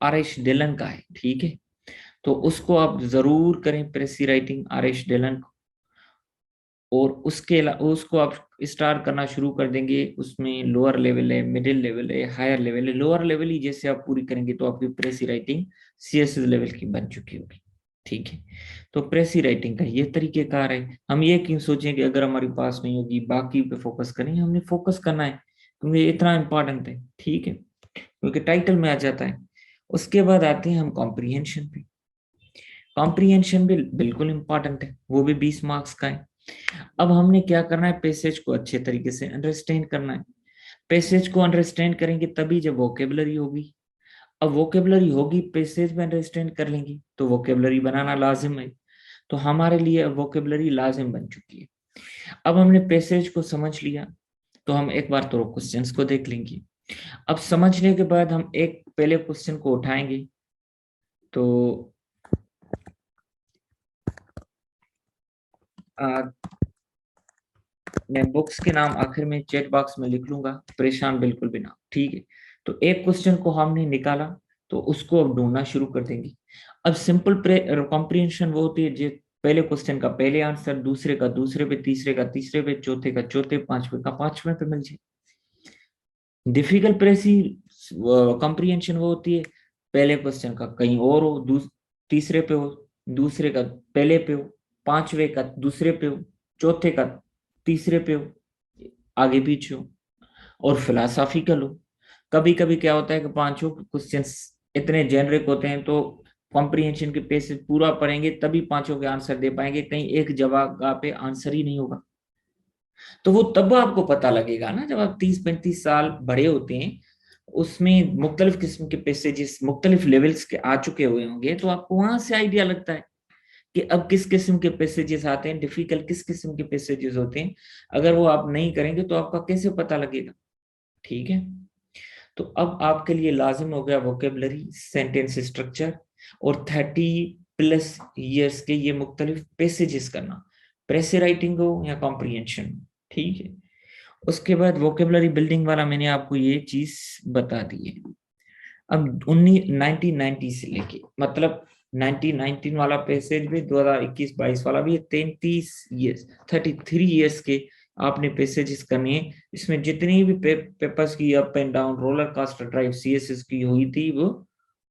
R H Dillon का है। ठीक है, तो उसको आप जरूर करें, precis writing R H Dillon. और उसको आप स्टार्ट करना शुरू कर देंगे, उसमें लोअर लेवल है, मिडिल लेवल है, हायर लेवल है। लोअर लेवल ही जैसे आप पूरी करेंगे तो आपकी प्रेसी राइटिंग सीएसएस लेवल की बन चुकी होगी। ठीक है, तो प्रेसी राइटिंग का ये तरीकेकार है। हम ये क्यों सोचें कि अगर हमारे पास नहीं होगी बाकी पे फोकस करें, हमने फोकस करना है क्योंकि ये इतना इंपॉर्टेंट है। ठीक है, क्योंकि टाइटल में आ जाता है। उसके बाद आते हैं हम कॉम्प्रीहेंशन पे। कॉम्प्रीहेंशन भी बिल्कुल इंपॉर्टेंट है, वो भी 20 मार्क्स का है। अब हमने क्या करना है, पैसेज को अच्छे तरीके से अंडरस्टैंड करना है। पैसेज को अंडरस्टैंड करेंगे तभी जब वोकेबलरी होगी। अब वोकेबलरी होगी, पैसेज में अंडरस्टैंड कर लेंगे तो वोकेबलरी बनाना लाजिम है। तो हमारे लिए अब वोकेबलरी लाजिम बन चुकी है। अब हमने पैसेज को समझ लिया, तो हम एक बार तो क्वेश्चंस को देख लेंगे। अब समझने के बाद हम एक पहले क्वेश्चन को उठाएंगे। तो मैं बुक्स के नाम आखिर में चैट बॉक्स में लिख लूंगा, परेशान बिल्कुल भी ना। ठीक है, तो एक क्वेश्चन को हमने निकाला, तो उसको अब ढूंढना शुरू कर देंगे। अब सिंपल कॉम्प्रिहेंशन वो होती है जो पहले क्वेश्चन का पहले आंसर, दूसरे का दूसरे पे, तीसरे का तीसरे पे, चौथे का चौथे, पांचवे का पांचवे पे मिल जाए। डिफिकल्ट प्रेसी कॉम्प्रिहेंशन वो होती है पहले क्वेश्चन का कहीं और हो, तीसरे पे हो, दूसरे का पहले पे हो, पांचवे का दूसरे पे हो, चौथे का तीसरे पे हो, आगे पीछे हो। और फिलोसॉफिकल हो, कभी कभी क्या होता है कि पांचों क्वेश्चंस इतने जेनरिक होते हैं, तो कॉम्प्रिहेंशन के पेज से पूरा पढ़ेंगे तभी पांचों के आंसर दे पाएंगे, कहीं एक जगह पे आंसर ही नहीं होगा। तो वो तब आपको पता लगेगा ना जब आप 30-35 साल बड़े होते हैं, उसमें मुख्तलिफ किस्म के पैसेजेस मुख्तलिफ लेवल्स के आ चुके हुए होंगे, तो आपको वहां से आइडिया लगता है कि अब किस किस्म के पैसेजेस आते हैं, डिफिकल्ट किस किस्म के पैसेजेस होते हैं। अगर वो आप नहीं करेंगे तो आपका कैसे पता लगेगा। ठीक है, तो अब आपके लिए लाजिम हो गया वोकेबलरी, सेंटेंस स्ट्रक्चर, और 30+ ईयर्स के ये मुख्तलिफ पैसेजेस करना, प्रेस राइटिंग हो या कॉम्प्रिहेंशन। ठीक है, उसके बाद वोकेबलरी बिल्डिंग वाला मैंने आपको ये चीज बता दी है। अब 1990 से लेके, मतलब 1919 वाला पैसेज भी, 2021-22 वाला भी, 33 ईयर्स, 33 ईयर्स के आपने पैसेजेस करने हैं। इसमें जितनी भी पेपर्स की up and down roller coaster drive CSS की हुई थी वो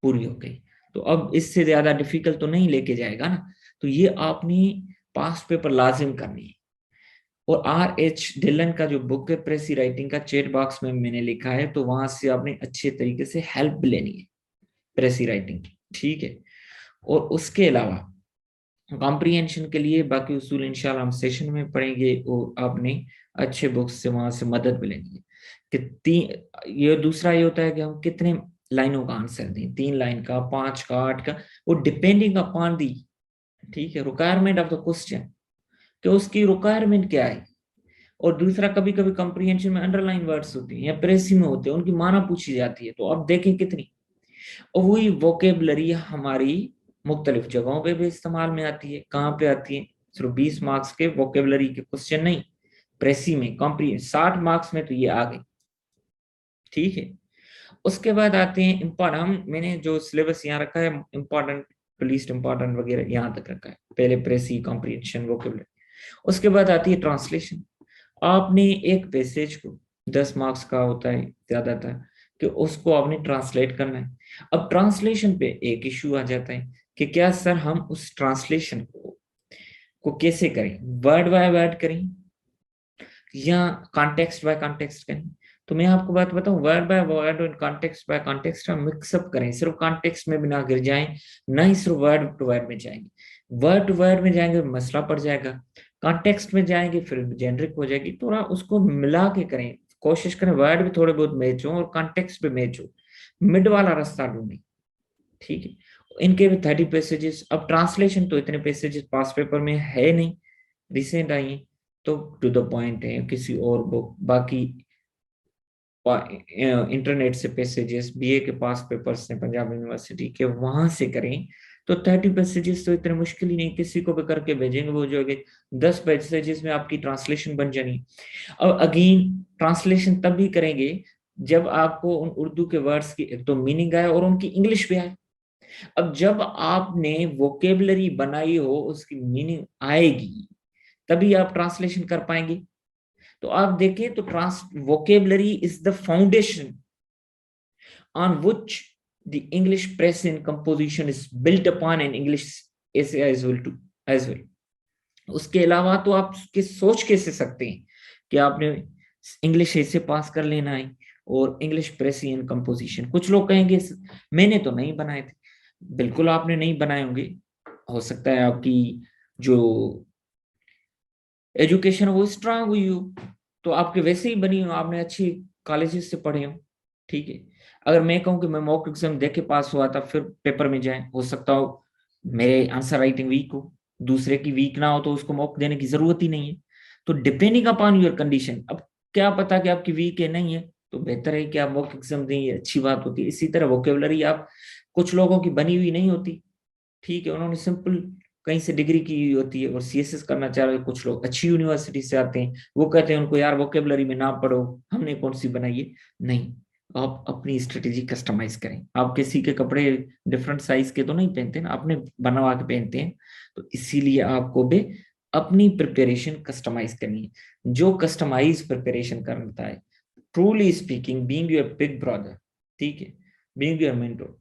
पूरी हो गई। तो अब इससे ज्यादा डिफिकल्ट तो नहीं लेके जाएगा ना, तो ये आपने पास्ट पेपर लाजिम करनी है। और आर एच डिलन का जो बुक है प्रेसी राइटिंग का, चैट बॉक्स में मैंने लिखा है, तो वहां से आपने अच्छे तरीके से हेल्प भी लेनी है प्रेसी राइटिंग की। ठीक है, और उसके अलावा कॉम्प्रिहेंशन के लिए बाकी उसूल इंशाल्लाह हम सेशन में पढ़ेंगे, और आपने अच्छे बुक्स से वहां से मदद भी लेनी है कि ये दूसरा ये होता है कि हम कितने लाइनों का आंसर दें, 3 लाइन का, 5 का, 8 का, वो डिपेंडिंग अपॉन दी, ठीक है, रिक्वायरमेंट ऑफ द क्वेश्चन, कि उसकी रिक्वायरमेंट क्या है। और दूसरा, कभी कभी कॉम्प्रिहेंशन में अंडरलाइन वर्ड्स होते हैं या प्रेसी में होते हैं, उनकी माना पूछी जाती है, तो अब देखें कितनी। और वही वोकेबलरी हमारी मुख्तलिफ जगहों पे भी इस्तेमाल में आती है। कहाँ पे आती है, सिर्फ 20 मार्क्स के वोकेबलरी के क्वेश्चन नहीं, प्रेसी में, कॉम्प्रिहेंशन 60 मार्क्स में तो ये आ गई। ठीक है, उसके बाद आते हैं इम्पोर्टेंट, मैंने जो सिलेबस यहाँ रखा है इम्पोर्टेंट, लीस्ट इम्पोर्टेंट वगैरह यहाँ तक रखा है, पहले प्रेसी, कॉम्प्रिहेंशन, वोकेबलरी। उसके बाद आती है ट्रांसलेशन। आपने एक पैसेज को, 10 मार्क्स का होता है ज्यादातर, कि उसको आपने ट्रांसलेट करना है। अब ट्रांसलेशन पे एक इश्यू आ जाता है कि क्या सर हम उस ट्रांसलेशन को कैसे करें, वर्ड बाय वर्ड करें या कॉन्टेक्स्ट बाय कॉन्टेक्स्ट करें। तो मैं आपको बात बताऊं, वर्ड बाय वर्ड और कॉन्टेक्स्ट बाय कॉन्टेक्स्ट हम मिक्सअप करें, सिर्फ कॉन्टेक्स्ट में भी ना गिर जाएं, ना ही सिर्फ वर्ड टू वर्ड में जाएंगे। वर्ड टू वर्ड में जाएंगे मसला पड़ जाएगा, कॉन्टेक्स्ट में जाएंगे फिर जेनरिक हो जाएगी। थोड़ा उसको मिला के करें, कोशिश करें वर्ड भी थोड़े बहुत मैच हो और कॉन्टेक्स्ट भी मैच हो, मिड वाला रास्ता ढूंढें। ठीक है, इनके भी 30 पैसेजेस। अब ट्रांसलेशन तो इतने पैसेजेस पास पेपर में है नहीं, रिसेंट आई हैं, तो टू द पॉइंट है किसी और बुक। बाकी इंटरनेट से पैसेजेस बीए के पास पेपर्स हैं पंजाब यूनिवर्सिटी के, वहां से करें। तो 30 पैसेजेस तो इतने मुश्किल ही नहीं, किसी को भी करके भेजेंगे वो जो है 10 पैसेजेस में आपकी ट्रांसलेशन बन जानी। अब अगेन ट्रांसलेशन तब भी करेंगे जब आपको उन उर्दू के वर्ड्स की एक तो मीनिंग आए और उनकी इंग्लिश भी आए। अब जब आपने वोकेबलरी बनाई हो, उसकी मीनिंग आएगी, तभी आप ट्रांसलेशन कर पाएंगे। तो आप देखें तो trans vocabulary is the foundation on which the English press and composition is built upon, and English essay as well too as well. उसके अलावा तो आप के सोच कैसे सकते हैं कि आपने इंग्लिश ऐसे पास कर लेना है और इंग्लिश प्रेस एंड कंपोजिशन। कुछ लोग कहेंगे मैंने तो नहीं बनाए थे, बिल्कुल आपने नहीं बनाए होंगे। हो सकता है आपकी जो एजुकेशन वो स्ट्रांग हुई हो, तो आपके वैसे ही बनी हो, आपने अच्छी कॉलेजेस से पढ़े हो। ठीक है, अगर मैं कहूँ कि मैं मॉक एग्जाम दे के पास हुआ था फिर पेपर में जाए, हो सकता हो मेरे आंसर राइटिंग वीक हो, दूसरे की वीक ना हो, तो उसको मॉक देने की जरूरत ही नहीं है। तो डिपेंडिंग अपॉन योर कंडीशन, अब क्या पता कि आपकी वीक है नहीं है, तो बेहतर है कि आप मॉक एग्जाम दें, ये अच्छी बात होती है। इसी तरह वोकेबलरी आप, कुछ लोगों की बनी हुई नहीं होती, ठीक है, उन्होंने सिंपल कहीं से डिग्री की हुई होती है और सीएसएस करना चाह रहे हैं। कुछ लोग अच्छी यूनिवर्सिटी से आते हैं, वो कहते हैं उनको यार वोकेबलरी में ना पढ़ो, हमने कौन सी बनाई है। नहीं, आप अपनी स्ट्रेटेजी कस्टमाइज करें। आप किसी के कपड़े डिफरेंट साइज के तो नहीं पहनते ना, अपने बनवा के पहनते हैं। तो इसीलिए आपको भी अपनी प्रिपरेशन कस्टमाइज करनी है। जो कस्टमाइज प्रिपरेशन करता है, truly speaking, being your big brother, ठीक है, बीइंग योर मेंटर,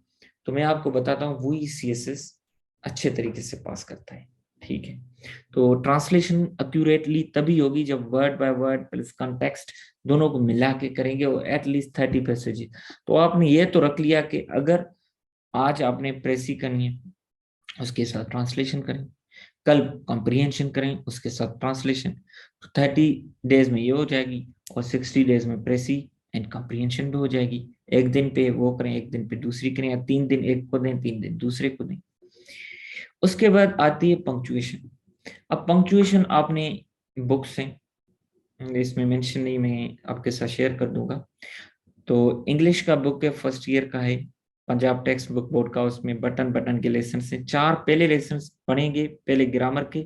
तो मैं आपको बताता हूँ वही सीएसएस अच्छे तरीके से पास करता है। ठीक है, तो ट्रांसलेशन एक्यूरेटली तभी होगी जब word by word plus context दोनों को मिला के करेंगे, और एटलीस्ट 30 पैसेज। तो आपने ये तो रख लिया कि अगर आज आपने प्रेसी करनी है, उसके साथ ट्रांसलेशन करें, कल कॉम्प्रिहेंशन करें, उसके साथ ट्रांसलेशन। तो 30 डेज में ये हो जाएगी, और 60 डेज में प्रेसी एंड कॉम्प्रिहेंशन भी हो जाएगी। एक दिन पे वो करें, एक दिन पे दूसरी करें, या 3 दिन एक को दें, 3 दिन दूसरे को दें। उसके बाद आती है पंक्चुएशन। अब पंक्चुएशन आपने बुक से, इसमें मेंशन नहीं, मैं आपके साथ शेयर कर दूंगा। तो इंग्लिश का बुक है, फर्स्ट ईयर का है, पंजाब टेक्स्ट बुक बोर्ड का। उसमें बटन बटन के लेसन से 4 पहले लेसन पढ़ेंगे, पहले ग्रामर के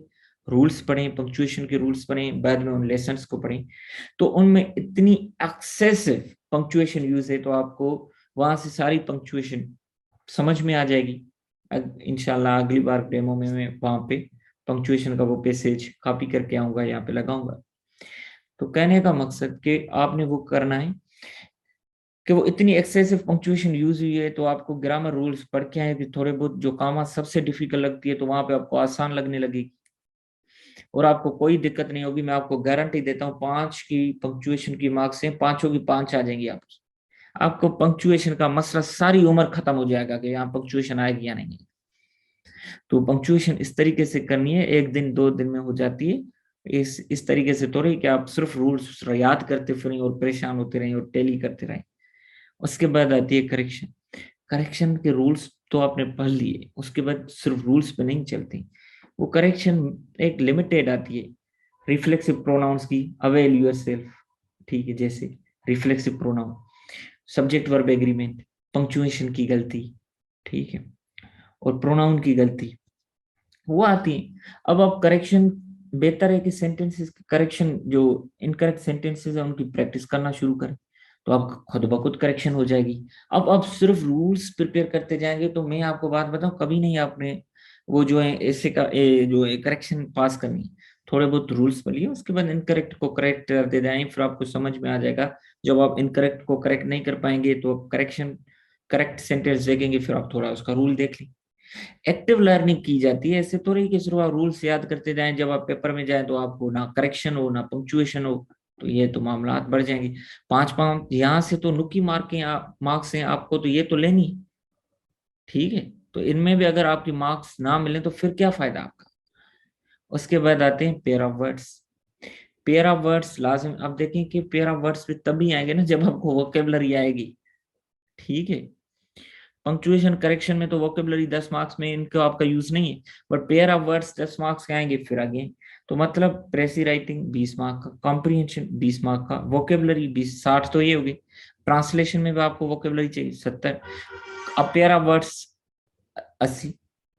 रूल्स पढ़ें, पंक्चुएशन के रूल्स पढ़ें, बाद में उन लेसन्स को पढ़ें। तो उनमें इतनी एक्सेसिव पंक्चुएशन यूज है, तो आपको वहां से सारी पंक्चुएशन समझ में आ जाएगी। इंशाल्लाह अगली बार डेमो में मैं वहां पे पंक्चुएशन का वो पैसेज कॉपी करके आऊंगा, यहाँ पे लगाऊंगा। तो कहने का मकसद कि आपने वो करना है कि वो इतनी एक्सेसिव पंक्चुएशन यूज हुई है, तो आपको ग्रामर रूल्स पढ़ के आए कि थोड़े बहुत जो कामा सबसे डिफिकल्ट लगती है, तो वहां पे आपको आसान लगने लगेगी और आपको कोई दिक्कत नहीं होगी। मैं आपको गारंटी देता हूँ 5 की पंक्चुएशन की मार्क्स से 5 की 5 आ जाएंगी आपकी। आपको पंक्चुएशन का मसला सारी उम्र खत्म हो जाएगा कि यहाँ पंक्चुएशन आएगी या नहीं। तो पंक्चुएशन इस तरीके से करनी है, 1 दिन 2 दिन में हो जाती है। इस तरीके से तो रही कि आप सिर्फ रूल्स याद करते फिरें और परेशान होते रहें और टेली करते रहें। उसके बाद आती है करेक्शन। करेक्शन के रूल्स तो आपने पढ़ लिए, उसके बाद सिर्फ रूल्स पे नहीं चलते, वो करेक्शन एक लिमिटेड आती है। रिफ्लेक्सिव प्रोनाउंस की, अवेल योरसेल्फ, ठीक है, जैसे reflexive pronoun, subject verb agreement, punctuation की गलती, ठीक है, और प्रोनाउन की गलती, वो आती है। अब आप करेक्शन, बेहतर है कि सेंटेंसेस करेक्शन, जो इनकरेक्ट सेंटेंसेस है उनकी प्रैक्टिस करना शुरू करें, तो आप खुद ब खुद करेक्शन हो जाएगी। अब आप सिर्फ रूल्स प्रिपेयर करते जाएंगे, तो मैं आपको बात बताऊं, कभी नहीं आपने वो जो है ऐसे का जो है करेक्शन पास करनी है। थोड़े बहुत रूल्स पढ़िए, उसके बाद इनकरेक्ट को करेक्ट करते जाएं, फिर आपको समझ में आ जाएगा। जब आप इनकरेक्ट को करेक्ट नहीं कर पाएंगे, तो करेक्शन, करेक्ट सेंटेंस देखेंगे, फिर आप थोड़ा उसका रूल देख लें। एक्टिव लर्निंग की जाती है, ऐसे तो नहीं कि सिर्फ आप रूल्स याद करते जाएं, जब आप पेपर में जाएं तो आपको ना करेक्शन हो ना पंक्चुएशन हो, तो ये तो मामला बढ़ जाएंगे। 5 5 यहाँ से तो नुकी मार्क के मार्क्स हैं आपको, तो ये तो लेनी है, ठीक है। तो इनमें भी अगर आपकी मार्क्स ना मिले तो फिर क्या फायदा आपका। उसके बाद आते हैं pair of words. Pair of words लाजम, अब देखें कि पेयर ऑफ वर्ड्स भी तभी आएंगे ना जब आपको वोकेबलरी आएगी, ठीक है। पंक्चुएशन करेक्शन में तो वोकेबलरी 10 मार्क्स में इनको आपका यूज नहीं है, but pair of words 10 marks के आएंगे फिर आगे। तो मतलब प्रेसी राइटिंग 20 मार्क का, कॉम्प्रिहेंशन 20 मार्क का, वोकेबलरी 20, 60 तो ये होगी। ट्रांसलेशन में भी आपको वोकेबलरी चाहिए 70। अब पेयर ऑफ वर्ड्स 80,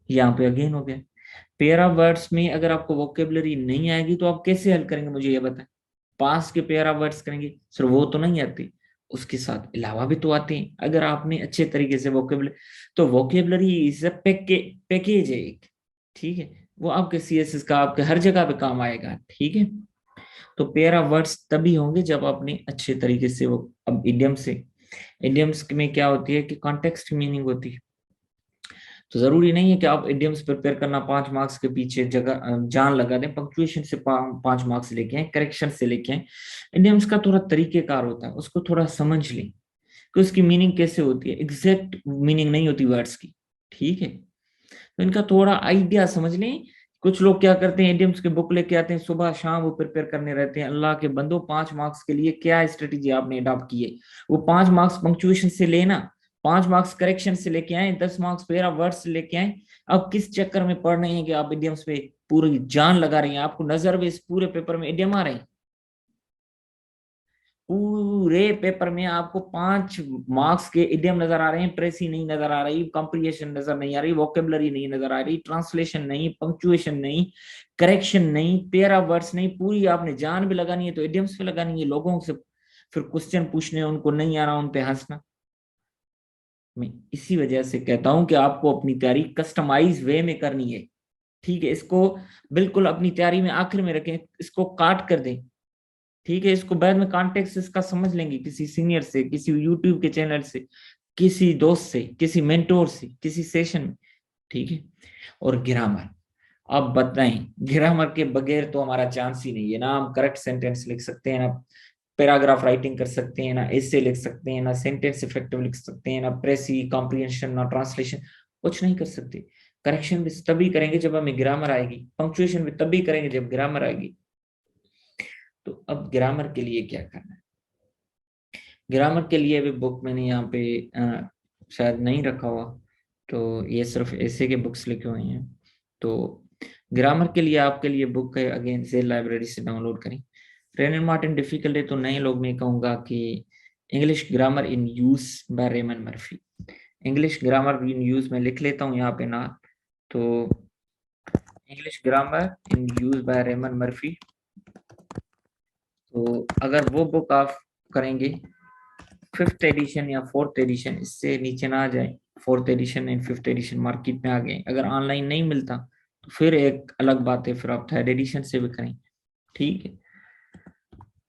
यहाँ पे अगेन हो गया। पेयर ऑफ वर्ड्स में अगर आपको वोकेबलरी नहीं आएगी तो आप कैसे हल करेंगे, मुझे ये बताएं। पास के पेयर ऑफ वर्ड्स करेंगे, सर वो तो नहीं आती, उसके साथ अलावा भी तो आते हैं। अगर आपने अच्छे तरीके से वोकेबलरी, तो वोकेबलरी इज अ पैकेज है एक, ठीक है। वो आपके सीएसएस का आपके हर जगह पे काम आएगा, ठीक है। तो पेयर ऑफ वर्ड्स तभी होंगे जब आपने अच्छे तरीके से वो, अब इडियम से, इडियम्स में क्या होती है कि कॉन्टेक्स्ट मीनिंग होती है। तो जरूरी नहीं है कि आप इडियम्स प्रिपेयर करना 5 मार्क्स के पीछे जगह जान लगा दें, पंक्चुएशन से 5 मार्क्स लेके आए, करेक्शन से लेके आए। इडियम्स का थोड़ा तरीकेकार होता है, उसको थोड़ा समझ लें कि उसकी मीनिंग कैसे होती है, एग्जैक्ट मीनिंग नहीं होती वर्ड्स की, ठीक है। तो इनका थोड़ा आइडिया समझ लें। कुछ लोग क्या करते हैं, इडियम्स के बुक लेके आते हैं, सुबह शाम वो प्रिपेयर करने रहते हैं। अल्लाह के बंदो, 5 मार्क्स के लिए क्या स्ट्रेटेजी आपने अडॉप्ट की है? वो 5 मार्क्स पंक्चुएशन से लेना, 5 मार्क्स करेक्शन से लेके आए, 10 मार्क्स पेरा वर्ड्स से लेके आए। अब किस चक्कर में पढ़ रहे हैं कि आप इडियम्स पे पूरी जान लगा रही हैं, आपको नजर में इस पूरे पेपर में इडियम आ रहे हैं। पूरे पेपर में आपको 5 मार्क्स के इडियम नजर आ रहे हैं, प्रेसी नहीं नजर आ रही, कॉम्प्रिहेंशन नजर नहीं आ रही, वोकेबलरी नहीं नजर आ रही, ट्रांसलेशन नहीं, पंक्चुएशन नहीं, करेक्शन नहीं, पेयर ऑफ वर्ड्स नहीं। पूरी आपने जान भी लगानी है तो इडियम्स पे लगानी है। लोगों से फिर क्वेश्चन पूछने, उनको नहीं आ रहा उन पे हंसना। मैं इसी वजह से कहता हूं कि आपको अपनी तैयारी कस्टमाइज वे में करनी है, ठीक है। इसको बिल्कुल अपनी तैयारी में आखिर में रखें, इसको काट कर दें, ठीक है। इसको बाद में कॉन्टेक्स्ट इसका समझ लेंगे, किसी सीनियर से, किसी यूट्यूब के चैनल से, किसी दोस्त से, किसी मेंटोर से, किसी सेशन में, ठीक है। और ग्रामर, अब बताएं, ग्रामर के बगैर तो हमारा चांस ही नहीं है। ना हम करेक्ट सेंटेंस लिख सकते हैं, ना पैराग्राफ राइटिंग कर सकते हैं, ना एसे लिख सकते हैं, ना सेंटेंस इफेक्टिव लिख सकते हैं, ना प्रेसी कॉम्प्रिहेंशन, ना ट्रांसलेशन, कुछ नहीं कर सकते। करेक्शन भी तभी करेंगे जब हमें ग्रामर आएगी, पंक्चुएशन भी तभी करेंगे जब ग्रामर आएगी। तो अब ग्रामर के लिए क्या करना है? ग्रामर के लिए भी बुक मैंने यहाँ पे शायद नहीं रखा हुआ, तो ये सिर्फ ऐसे के बुक्स लिखे हुए हैं। तो ग्रामर के लिए आपके लिए बुक है, अगेन से लाइब्रेरी से डाउनलोड करें। रेनन मार्टिन डिफिकल्ट है तो नए लोग मैं कहूँगा कि English grammar in use by Raymond Murphy. English grammar in use में लिख लेता हूँ यहाँ पे ना, तो English grammar in use by Raymond Murphy. तो अगर वो बुक आप करेंगे, 5th एडिशन या 4th एडिशन, इससे नीचे ना आ जाए, 4th addition and 5th addition market में आ गए। अगर ऑनलाइन नहीं मिलता तो फिर एक अलग बात है, फिर आप 3rd एडिशन से भी करें, ठीक है।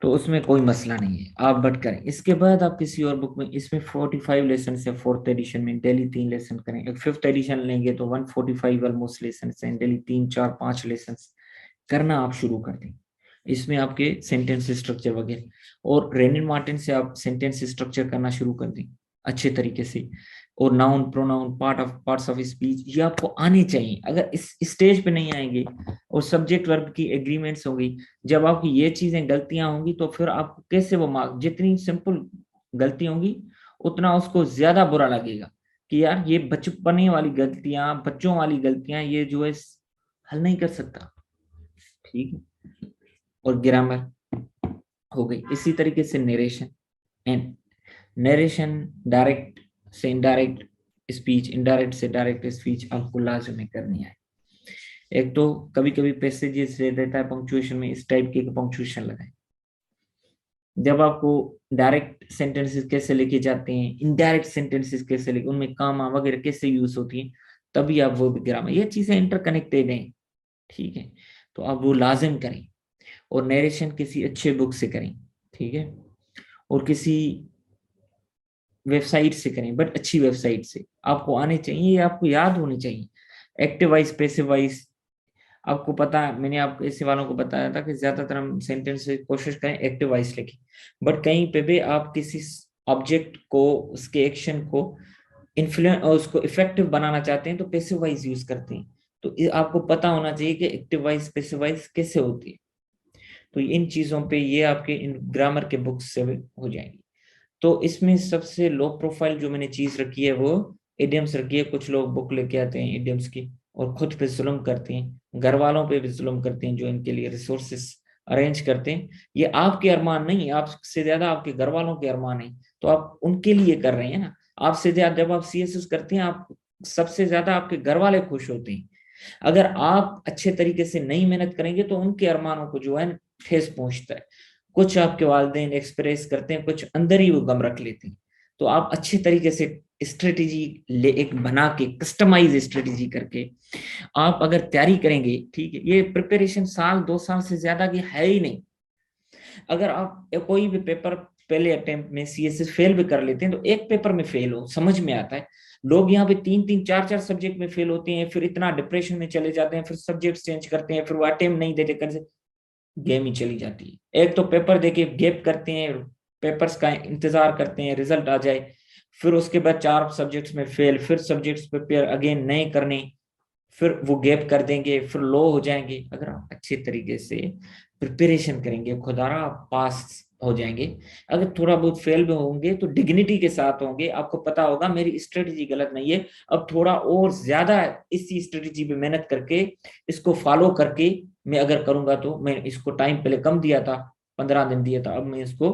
तो उसमें कोई मसला नहीं है, आप बट करें। इसके बाद आप किसी और बुक में, इसमें 45 लेसन है 4th एडिशन में, डेली 3 लेसन करें। एक 5th एडिशन लेंगे तो 145 ऑलमोस्ट लेसन है, डेली 3 4 5 लेसन करना आप शुरू कर दें। इसमें आपके सेंटेंस स्ट्रक्चर वगैरह, और रेनिन मार्टिन से आप सेंटेंस स्ट्रक्चर करना शुरू कर दें अच्छे तरीके से। और noun, pronoun, parts of speech, ये आपको आने चाहिए। अगर इस स्टेज पे नहीं आएंगे और सब्जेक्ट वर्ब की एग्रीमेंट्स होंगी, जब आपकी ये चीजें गलतियां होंगी तो फिर आपको कैसे वो मार्क, जितनी सिंपल गलती होंगी उतना उसको ज्यादा बुरा लगेगा कि यार ये बचपने वाली गलतियां, बच्चों वाली गलतियां, ये जो है हल नहीं कर सकता, ठीक है। और ग्रामर हो गई। इसी तरीके से नरेशन, एंड नरेशन डायरेक्ट से इनडायरेक्ट स्पीच, इनडायरेक्ट से डायरेक्ट स्पीच आपको लाजमी करनी है। एक तो कभी कभी पैसेजेस दे देता है पंक्चुएशन में, इस टाइप के पंक्चुएशन लगाए। जब आपको डायरेक्ट सेंटेंसेस कैसे लेके जाते हैं, इनडायरेक्ट सेंटेंसेस कैसे लेके, उनमें कामा वगैरह कैसे यूज होती है, तभी आप वो भी ग्रामर, ये चीजें इंटरकनेक्टेड हैं, ठीक है। तो आप वो लाजिम करें। और नरेशन किसी अच्छे बुक से करें, ठीक है। और किसी वेबसाइट से करें, बट अच्छी वेबसाइट से, आपको आने चाहिए, आपको याद होनी चाहिए। एक्टिव वाइज, पैसिव वाइज, आपको पता है, मैंने आपको ऐसे वालों को बताया था कि ज्यादातर हम सेंटेंस से कोशिश करें एक्टिव वाइज लिखें, बट कहीं पे भी आप किसी ऑब्जेक्ट को, उसके एक्शन को इन्फ्लुएंस और उसको इफेक्टिव बनाना चाहते हैं तो पैसिव वाइज यूज करते हैं। तो आपको पता होना चाहिए कि एक्टिव वॉइस पैसिव वॉइस कैसे होती है। तो इन चीजों पे ये आपके इन ग्रामर के बुक्स से हो जाएंगी। तो इसमें सबसे लो प्रोफाइल जो मैंने चीज रखी है वो इडियम्स रखी है। कुछ लोग बुक लेके आते हैं इडियम्स की और खुद पे जुल्म करते हैं, घर वालों पे भी जुल्म करते हैं जो इनके लिए रिसोर्सेस अरेंज करते हैं। ये आपके अरमान नहीं, आपसे ज्यादा आपके घर वालों के अरमान है, तो आप उनके लिए कर रहे हैं ना। आपसे ज्यादा जब आप सीएसएस करते हैं, आप सबसे ज्यादा आपके घर वाले खुश होते हैं। अगर आप अच्छे तरीके से नहीं मेहनत करेंगे तो उनके अरमानों को जो है ठेस पहुंचता है। कुछ आपके वालिदैन एक्सप्रेस करते हैं, कुछ अंदर ही वो गम रख लेते हैं। तो आप अच्छे तरीके से स्ट्रेटेजी ले एक बना के कस्टमाइज स्ट्रेटेजी करके आप अगर तैयारी करेंगे, ठीक है, ये प्रिपरेशन साल 2 साल से ज्यादा की है ही नहीं। अगर आप कोई भी पेपर पहले अटेम्प्ट में सीएसएस फेल भी कर लेते हैं तो एक पेपर में फेल हो समझ में आता है। लोग यहाँ पे 3-3 4-4 सब्जेक्ट में फेल होते हैं, फिर इतना डिप्रेशन में चले जाते हैं, फिर सब्जेक्ट चेंज करते हैं, फिर वो अटेम्प्ट नहीं देते, कर गेम ही चली जाती है। एक तो पेपर देके गैप करते हैं, पेपर्स का इंतजार करते हैं रिजल्ट आ जाए, फिर उसके बाद 4 सब्जेक्ट्स में फेल, फिर सब्जेक्ट्स प्रिपेयर अगेन नए करने, फिर वो गैप कर देंगे, फिर लो हो जाएंगे। अगर आप अच्छे तरीके से प्रिपरेशन करेंगे खुदारा आप पास हो जाएंगे। अगर थोड़ा बहुत फेल भी होंगे तो डिग्निटी के साथ होंगे, आपको पता होगा मेरी स्ट्रेटेजी गलत नहीं है, अब थोड़ा और ज्यादा इसी स्ट्रेटेजी पे मेहनत करके इसको फॉलो करके मैं अगर करूंगा तो मैं इसको टाइम पहले कम दिया था, 15 दिन दिया था, अब मैं इसको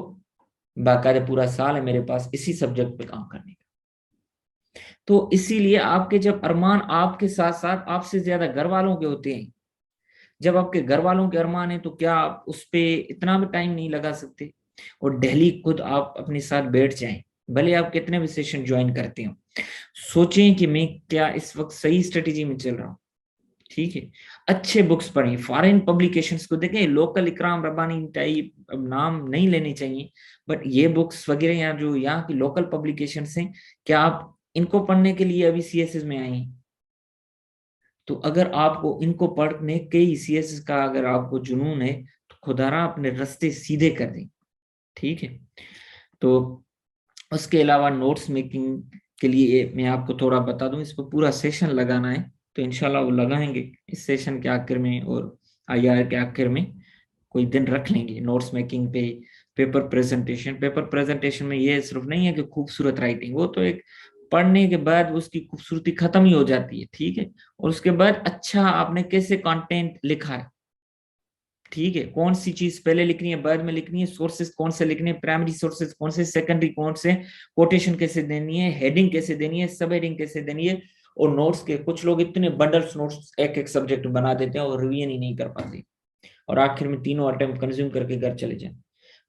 बाकायदा पूरा साल है मेरे पास इसी सब्जेक्ट पे काम करने का। तो इसीलिए आपके जब अरमान आपके साथ साथ आपसे ज्यादा घर वालों के होते हैं, जब आपके घर वालों के अरमान है तो क्या आप उस पे इतना भी टाइम नहीं लगा सकते? और डेली खुद आप अपने साथ बैठ जाएं, भले आप कितने भी सेशन ज्वाइन करते हो, सोचें कि मैं क्या इस वक्त सही स्ट्रेटेजी में चल रहा हूँ। ठीक है, अच्छे बुक्स पढ़ें, फॉरेन पब्लिकेशंस को देखें, लोकल इकराम रब्बानी टाइप, अब नाम नहीं लेने चाहिए, बट ये बुक्स वगैरह यहाँ जो यहाँ की लोकल पब्लिकेशंस हैं, क्या आप इनको पढ़ने के लिए अभी सीएसएस में आए हैं? तो अगर आपको इनको पढ़ने के ही सीएसएस का अगर आपको जुनून है तो खुदारा अपने रास्ते सीधे कर दें। ठीक है, तो उसके अलावा नोट्स मेकिंग के लिए मैं आपको थोड़ा बता दूं, इस पर पूरा सेशन लगाना है तो इंशाल्लाह वो लगाएंगे इस सेशन के आखिर में, और आईआर के आखिर में कोई दिन रख लेंगे नोट्स मेकिंग पे। पेपर प्रेजेंटेशन में ये सिर्फ नहीं है कि खूबसूरत राइटिंग, वो तो एक पढ़ने के बाद उसकी खूबसूरती खत्म ही हो जाती है। ठीक है, और उसके बाद अच्छा आपने कैसे कंटेंट लिखा है, ठीक है, कौन सी चीज पहले लिखनी है बाद में लिखनी है, सोर्सेस कौन से लिखने हैं, प्राइमरी सोर्सेस कौन से, सेकेंडरी कौन से, कोटेशन कैसे देनी है, हेडिंग कैसे देनी है, सब हेडिंग कैसे देनी है। और नोट्स के कुछ लोग इतने बंडल्स नोट्स एक एक सब्जेक्ट बना देते हैं और रिवीजन ही नहीं कर पाते, और आखिर में तीनों अटेम्प्ट कंज्यूम करके घर चले जाए।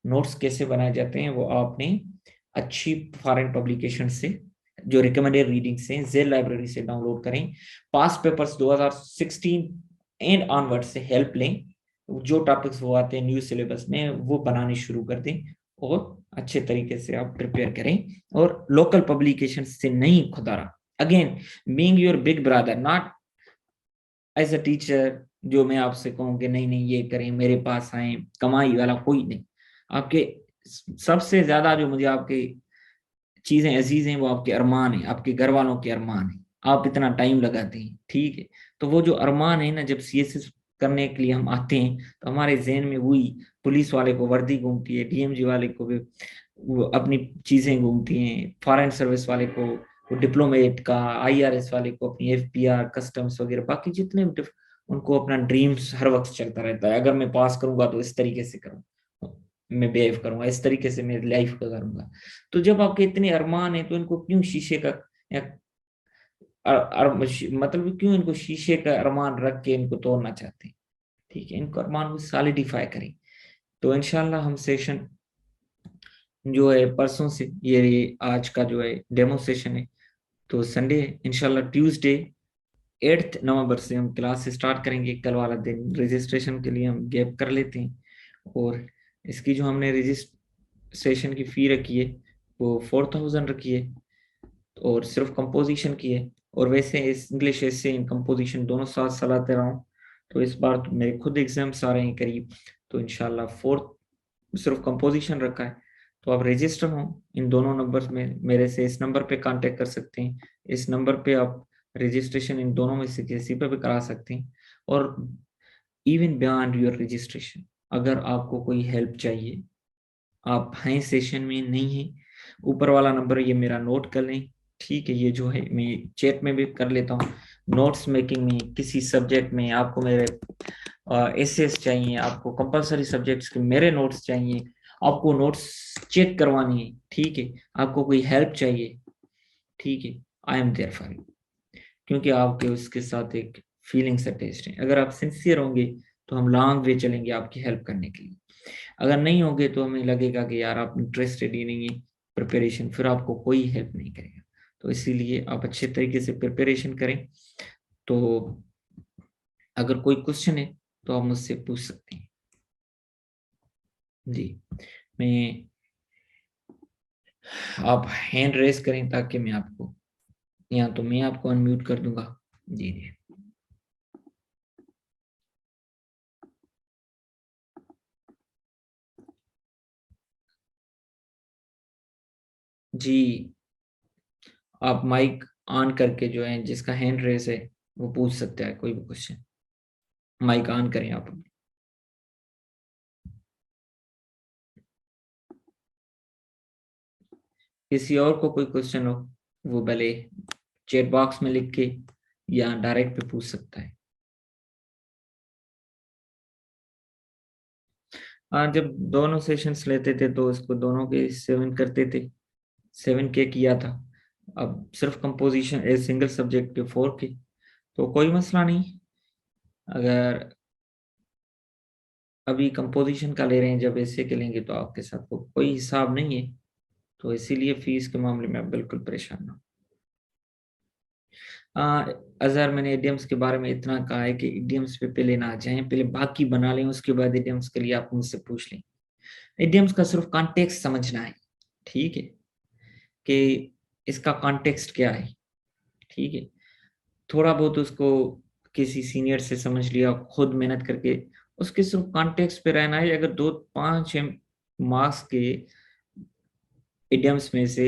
नोट्स कैसे बनाए जाते हैं वो आपने अच्छी फॉरेन पब्लिकेशन से जो रिकमेंडेड रीडिंग से जेल लाइब्रेरी से डाउनलोड करें, पास पेपर्स 2016 एंड ऑनवर्ड से हेल्प लें, जो टॉपिक्स वो आते हैं न्यू सिलेबस में वो बनाने शुरू कर दें, और अच्छे तरीके से आप प्रिपेयर करें। और लोकल पब्लिकेशन से नहीं खुदारा, again being your big brother, not as a teacher जो मैं आपसे कहूँ कि नहीं नहीं ये करें मेरे पास आए, कमाई वाला कोई नहीं। आपके सबसे ज्यादा जो मुझे आपके चीजें अजीज हैं वो आपके अरमान है, आपके घर वालों के अरमान है, आप इतना टाइम लगाते हैं। ठीक है, तो वो जो अरमान है ना, जब सीएसएस करने के लिए हम आते हैं तो हमारे जहन में वही पुलिस वाले को वर्दी घूमती है, डीएमजी वाले को भी वो अपनी चीजें घूमती हैं, फॉरेन सर्विस वाले को वो डिप्लोमेट का, आईआरएस वाले को अपनी एफपीआर कस्टम्स वगैरह बाकी जितने भी उनको अपना ड्रीम्स हर वक्त चलता रहता है, अगर मैं पास करूंगा तो इस तरीके से करूँ, मैं बिहेव करूंगा इस तरीके से, मेरी लाइफ का करूंगा। तो जब आपके इतने अरमान है तो इनको क्यों शीशे का या मतलब क्यों इनको शीशे का अरमान रख के इनको तोड़ना चाहते हैं? ठीक है, इनको अरमान को सॉलिडिफाई करें। तो इंशाल्लाह हम सेशन जो है परसों से, ये आज का जो है डेमो सेशन है, तो संडे इंशाल्लाह ट्यूसडे 8 नवंबर से हम क्लास स्टार्ट करेंगे। कल वाला दिन रजिस्ट्रेशन के लिए हम गैप कर लेते हैं, और इसकी जो हमने रजिस्ट्रेशन की फी रखी है वो 4000 रखी है, और सिर्फ कंपोजिशन की है। और वैसे इस इंग्लिश ऐसे इन कंपोजिशन दोनों साथ चलाते रहा हूँ, तो इस बार तो मेरे खुद एग्जाम्स आ रहे हैं करीब, तो इंशाल्लाह फोर्थ सिर्फ कंपोजिशन रखा है। तो आप रजिस्टर हो इन दोनों नंबर्स में, मेरे से इस नंबर पे कांटेक्ट कर सकते हैं, इस नंबर पे आप रजिस्ट्रेशन इन दोनों में से किसी पर भी करा सकते हैं। और इवन बियॉन्ड योर रजिस्ट्रेशन, अगर आपको कोई हेल्प चाहिए, आप हैं सेशन में नहीं है, ऊपर वाला नंबर ये मेरा नोट कर लें, ठीक है? ये जो है मैं चैट में भी कर लेता हूँ। नोट्स मेकिंग में किसी सब्जेक्ट में आपको मेरे एसेस चाहिए, आपको कंपलसरी सब्जेक्ट्स के मेरे नोट्स चाहिए, आपको नोट्स चेक करवानी है, ठीक है, आपको कोई हेल्प चाहिए, ठीक है, I am there for you. क्योंकि आपके उसके साथ एक फीलिंग्स अटैच्ड हैं। अगर आप सिंसियर होंगे तो हम लॉन्ग वे चलेंगे आपकी हेल्प करने के लिए। अगर नहीं होंगे तो हमें लगेगा कि यार आप इंटरेस्टेड ही नहीं है प्रिपरेशन, फिर आपको कोई हेल्प नहीं करेगा। तो इसीलिए आप अच्छे तरीके से प्रिपरेशन करें। तो अगर कोई क्वेश्चन है तो आप मुझसे पूछ सकते हैं। जी, मैं आप हैंड रेस करें ताकि मैं आपको, या तो मैं आपको अनम्यूट कर दूंगा। जी जी जी, आप माइक ऑन करके जो है जिसका हैंड रेस है वो पूछ सकते हैं कोई भी क्वेश्चन। माइक ऑन करें आप। किसी और को कोई क्वेश्चन हो वो भले चैट बॉक्स में लिख के या डायरेक्ट पे पूछ सकता है। हाँ, जब दोनों सेशंस लेते थे तो इसको दोनों के 7 करते थे, 7K किया था। अब सिर्फ कंपोजिशन ए सिंगल सब्जेक्ट के 4K, तो कोई मसला नहीं। अगर अभी कंपोजिशन का ले रहे हैं, जब ऐसे के लेंगे तो आपके साथ वो कोई हिसाब नहीं है। तो इसीलिए फीस के मामले में आप बिल्कुल परेशान ना हो। अजहर, मैंने इडियम्स के बारे में इतना कहा है कि इडियम्स पे पहले ना आ जाएं, पहले बाकी बना लें, उसके बाद इडियम्स के लिए आप मुझसे पूछ लें। इडियम्स का सिर्फ कॉन्टेक्स्ट समझना है, ठीक है, कि इसका कॉन्टेक्स्ट क्या है, ठीक है। थोड़ा बहुत उसको किसी सीनियर से समझ लिया, खुद मेहनत करके उसके सिर्फ कॉन्टेक्स्ट पे रहना है। अगर 2-5 मार्क्स के इडियम्स में से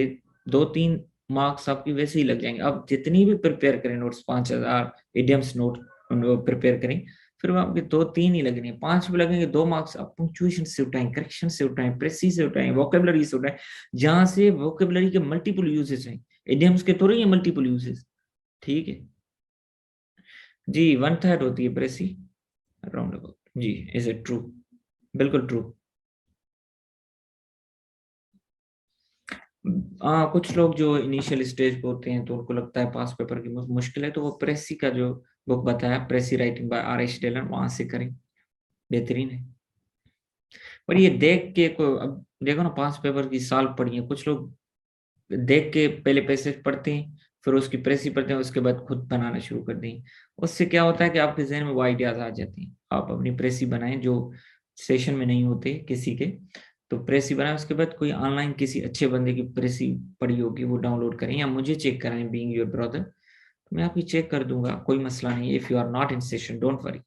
2-3 मार्क्स आपकी वैसे ही लग जाएंगे। आप जितनी भी प्रिपेयर करें नोट्स, 5,000 इडियम्स नोट प्रिपेयर करें, फिर वो आपके 2-3 ही लगने, 5 भी लगेंगे। 2 मार्क्स आप पंक्चुएशन से उठाएं, करेक्शन से उठाएं, प्रेसी से उठाएं, वोकेबलरी से उठाएं, जहां से वोकेबलरी के मल्टीपल यूजेस हैं, इडियम्स के थोड़े ही मल्टीपल यूजेस, ठीक है। जी, 1/3 होती है प्रेसी, राउंड अबाउट। जी, इज इट ट्रू? बिल्कुल ट्रू। कुछ लोग जो इनिशियल स्टेज पे होते हैं तो उनको लगता है पास पेपर की मुश्किल है, तो वो प्रेसी का जो बुक बताया, प्रेसी writing by R H Taylor, वहां से करें, बेहतरीन है। पर ये देख के को, अब देखो ना, पास पेपर की साल पढ़ी है, कुछ लोग देख के पहले पैसेज पढ़ते हैं, फिर उसकी प्रेसी पढ़ते हैं, उसके बाद खुद बनाना शुरू कर दें। उससे क्या होता है कि आपके जहन में वो आइडियाज आ जाती हैं। आप अपनी प्रेसी बनाएं जो सेशन में नहीं होते किसी के, तो प्रेसी बनाएं, उसके बाद कोई ऑनलाइन किसी अच्छे बंदे की प्रेसी पढ़ी होगी वो डाउनलोड करें, या मुझे चेक कराएं, बीइंग योर ब्रदर, तो मैं आपकी चेक कर दूंगा, कोई मसला नहीं। If you are not in session, don't worry.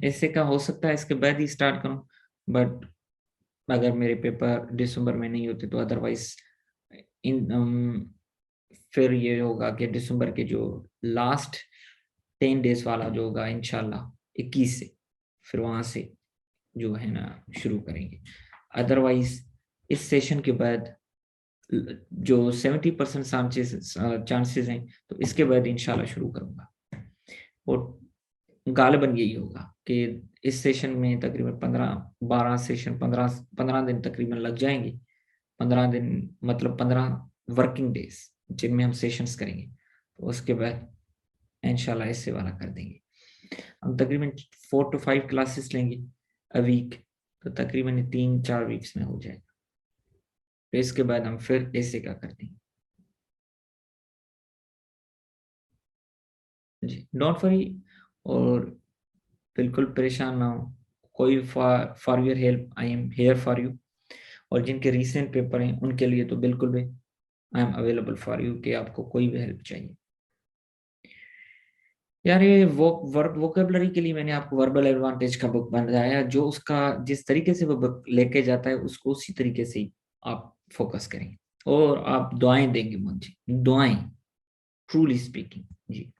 ऐसे का हो सकता है इसके बाद ही स्टार्ट करूं, बट अगर मेरे पेपर दिसंबर में नहीं होते तो अदरवाइज इन फिर ये होगा कि दिसंबर के जो लास्ट 10 डेज वाला जो होगा इंशाल्लाह 21 से, फिर वहां से जो है ना शुरू करेंगे। अदरवाइज इस सेशन के बाद जो 70% चांसेस हैं, तो इसके बाद इंशाल्लाह शुरू करूंगा। और गालिबन यही होगा कि इस सेशन में तकरीबन 15-12 सेशन, 15 दिन तकरीबन लग जाएंगे। 15 दिन मतलब 15 वर्किंग डेज जिनमें हम सेशंस करेंगे, तो उसके बाद इंशाल्लाह इससे वाला कर देंगे। हम तकरीबन 4 to 5 क्लासेस लेंगे अ वीक, तो तकरीबन 3-4 वीक्स में हो जाएगा। तो इसके बाद हम फिर ऐसे क्या कर देंगे। जी, डोंट वरी, और बिल्कुल परेशान ना हो। कोई for your help I am here for you. और जिनके रीसेंट पेपर हैं उनके लिए तो बिल्कुल भी I am available for you, कि आपको कोई भी हेल्प चाहिए। यार, ये वो वर्ब वोकेबलरी के लिए मैंने आपको वर्बल एडवांटेज का बुक बनाया, जो उसका जिस तरीके से वो बुक लेके जाता है उसको उसी तरीके से ही आप फोकस करें। और आप दुआएं देंगे मुझे, दुआएं, ट्रूली स्पीकिंग। जी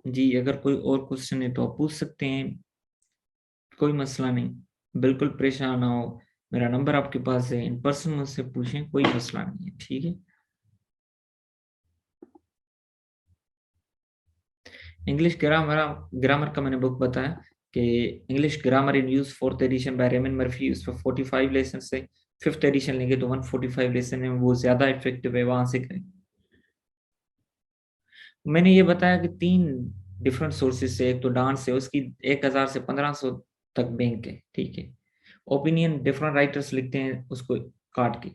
जी, अगर कोई और क्वेश्चन है तो आप पूछ सकते हैं, कोई मसला नहीं, बिल्कुल परेशान ना हो। मेरा नंबर आपके पास है, इन पर्सन मुझसे पूछें, कोई मसला नहीं है, ठीक है। इंग्लिश ग्रामर, ग्रामर का मैंने बुक बताया कि English grammar in use, fourth edition by Raymond Murphy, उस पर 45 लेसन से, फिफ्थ एडिशन लेंगे तो 145 लेसन है, वो ज्यादा इफेक्टिव है, वहां से करें। मैंने ये बताया कि 3 डिफरेंट सोर्सेज से, एक तो डांस है, उसकी 1000 से 1500 तक बैंक है, ठीक है। ओपिनियन डिफरेंट राइटर्स लिखते हैं उसको काट के,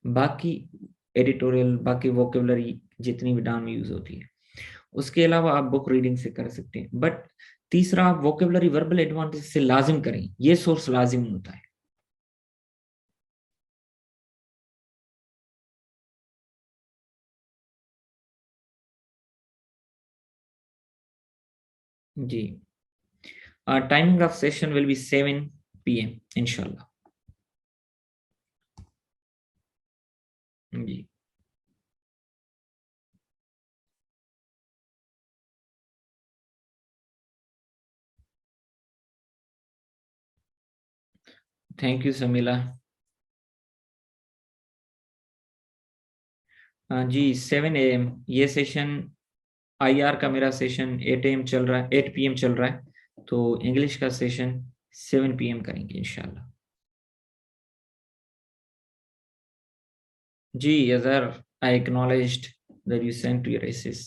बाकी एडिटोरियल, बाकी वोकेबलरी जितनी भी डांस में यूज होती है। उसके अलावा आप बुक रीडिंग से कर सकते हैं, बट तीसरा आप वोकेबलरी वर्बल एडवांटेज से लाजिम करें, ये सोर्स लाजिम होता है। जी, timing of session will be 7 PM इंशाल्लाह। जी, थैंक यू समीला। जी, 7 AM ये सेशन, IR का मेरा सेशन 8 AM चल रहा है, 8 PM चल रहा है, तो इंग्लिश का सेशन 7 PM करेंगे इंशाल्लाह। जी Azhar, I acknowledged that you sent to your essays.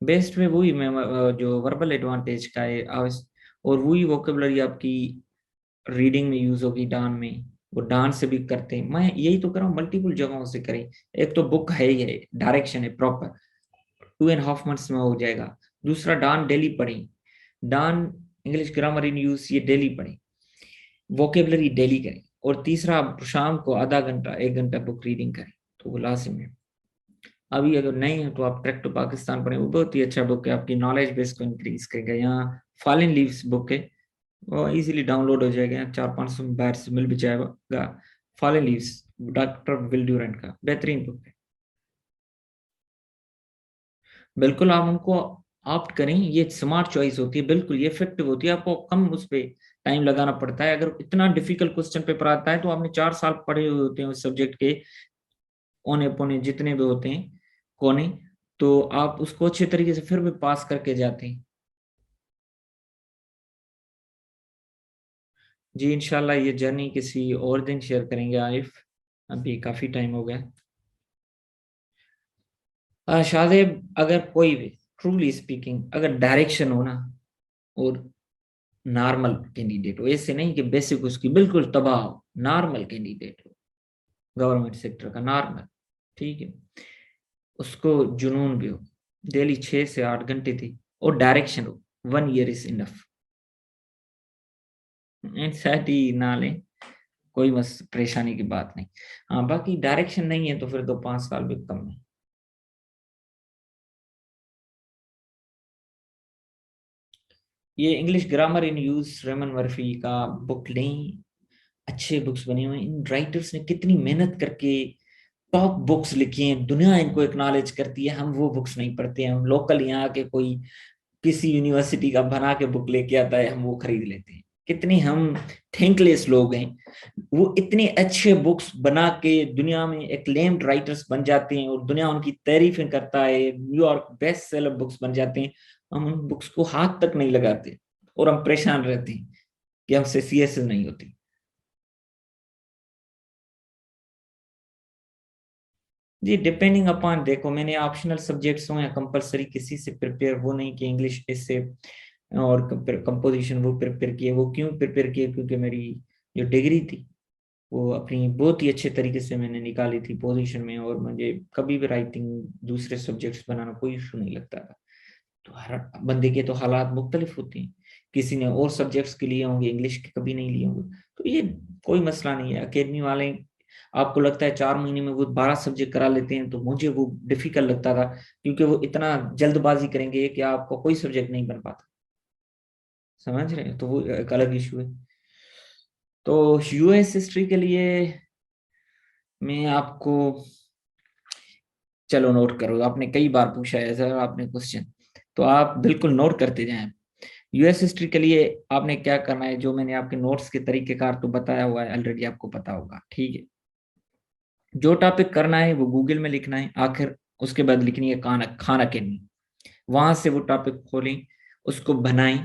Best way वही मैं जो वर्बल एडवांटेज का है, और वही वोकेबलरी आपकी रीडिंग में यूज होगी, डान में, वो डांस से भी करते हैं, मैं यही तो कर रहा हूँ, मल्टीपल जगहों से करें। एक तो बुक है ही है, डायरेक्शन है प्रॉपर, 2.5 months में हो जाएगा। दूसरा डान डेली पढ़ें, डान इंग्लिश ग्रामर इन यूज, ये डेली पढ़ें, वोकेबलरी डेली करें। और तीसरा आप शाम को आधा घंटा 1 घंटा बुक रीडिंग करें, तो वो लाजिम है। अभी अगर नहीं है तो आप ट्रैक टू पाकिस्तान पढ़ें, वो बहुत ही अच्छा बुक है, आपकी नॉलेज बेस को इंक्रीज करेगा। यहाँ फॉलिन लीव्स बुक है, वो इजीली डाउनलोड हो जाएगा, 400-500 में बाहर से मिल भी जाएगा। Fallen leaves, doctor Will Durant का बेहतरीन बुक है। बिल्कुल आप उनको ऑप्ट करें, ये स्मार्ट चॉइस होती है, बिल्कुल ये इफेक्टिव होती है, आपको कम उस पर टाइम लगाना पड़ता है। अगर इतना डिफिकल्ट क्वेश्चन पेपर आता है तो आपने 4 साल पढ़े हुए होते हैं उस सब्जेक्ट के, औने पौने जितने भी होते हैं कोने, तो आप उसको अच्छे तरीके से फिर भी पास करके जाते हैं। जी इंशाल्लाह ये जर्नी किसी और दिन शेयर करेंगे आरिफ, अभी काफी टाइम हो गया। शाहजेब, अगर कोई भी ट्रूली स्पीकिंग अगर डायरेक्शन हो ना, और नॉर्मल कैंडिडेट हो, ऐसे नहीं कि बेसिक उसकी बिल्कुल तबाह हो, नॉर्मल कैंडिडेट हो, गवर्नमेंट सेक्टर का नॉर्मल, ठीक है, उसको जुनून भी हो, डेली 6 से 8 घंटे थी, और डायरेक्शन हो, 1 year इज इनफ। एंजाइटी ना लें, कोई बस परेशानी की बात नहीं। हाँ, बाकी डायरेक्शन नहीं है तो फिर तो 5 साल भी कम है। ये English grammar in use, Raymond Murphy का बुक लें, अच्छे बुक्स बने हुए हैं, इन राइटर्स ने कितनी मेहनत करके टॉप बुक्स लिखी हैं, दुनिया इनको एक्नॉलेज करती है, हम वो बुक्स नहीं पढ़ते हैं, हम लोकल यहाँ के कोई किसी यूनिवर्सिटी का बना के बुक लेके आता है, हम वो खरीद लेते हैं। कितनी हम थिंकलेस लोग हैं, वो इतने अच्छे बुक्स बना के दुनिया में एक्लेम्ड राइटर्स बन जाते हैं, और दुनिया उनकी तारीफें करता है, न्यूयॉर्क बेस्ट सेलर बुक्स बन जाते हैं, हम उन बुक्स को हाथ तक नहीं लगाते, और हम परेशान रहते हैं कि हमसे सीएसएस नहीं होती। जी डिपेंडिंग अपॉन, देखो मैंने ऑप्शनल सब्जेक्ट्स हो या कंपलसरी किसी से प्रिपेयर, वो नहीं कि इंग्लिश इससे और कंपोजिशन वो प्रिपेयर किए, वो क्यों प्रिपेयर किए, क्योंकि मेरी जो डिग्री थी वो अपनी बहुत ही अच्छे तरीके से मैंने निकाली थी पोजीशन में, और मुझे कभी भी राइटिंग दूसरे सब्जेक्ट्स बनाना कोई इशू नहीं लगता था। तो हर बंदे के तो हालात मुख्तलिफ होते हैं, किसी ने और सब्जेक्ट्स के लिए होंगे, इंग्लिश के कभी नहीं लिए होंगे, तो ये कोई मसला नहीं है। अकेडमी वाले आपको लगता है 4 महीने में वो 12 सब्जेक्ट करा लेते हैं, तो मुझे वो डिफिकल्ट लगता था, क्योंकि वो इतना जल्दबाजी करेंगे कि आपको कोई सब्जेक्ट नहीं बन पाता। समझ रहे हैं? तो वो एक अलग इशू है। तो यूएस हिस्ट्री के लिए मैं आपको, चलो नोट करो, आपने कई बार पूछा है सर आपने क्वेश्चन, तो आप बिल्कुल नोट करते जाएं। यूएस हिस्ट्री के लिए आपने क्या करना है, जो मैंने आपके नोट्स के तरीकेकार तो बताया हुआ है ऑलरेडी, आपको पता होगा, ठीक है। जो टॉपिक करना है वो गूगल में लिखना है, आखिर उसके बाद लिखनी है खान खान अकेडमी। वहां से वो टॉपिक खोलें, उसको बनाएं,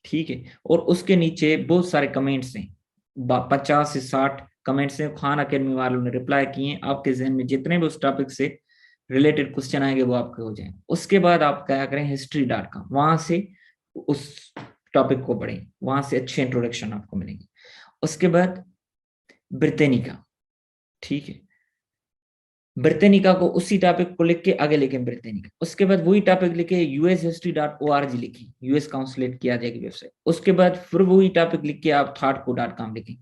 ठीक है। और उसके नीचे बहुत सारे कमेंट्स हैं, 50 से 60 कमेंट्स हैं, खान अकेडमी वालों ने रिप्लाई किए हैं। आपके जहन में जितने भी उस टॉपिक से रिलेटेड क्वेश्चन आएंगे वो आपके हो जाएंगे। उसके बाद आप क्या करें, history.com, वहां से उस टॉपिक को पढ़ें, वहां से अच्छे इंट्रोडक्शन आपको मिलेंगे। उसके बाद ब्रिटेनिका, ठीक है, ब्रिटेनिका को उसी टॉपिक को लिख के आगे लिखें ब्रिटेनिका। उसके बाद वही टॉपिक लिखे ushistory.org लिखी, यूएस काउंसलेट की आ जाएगी वेबसाइट। उसके बाद फिर वही टॉपिक लिख के आप thoughtco.com लिखें।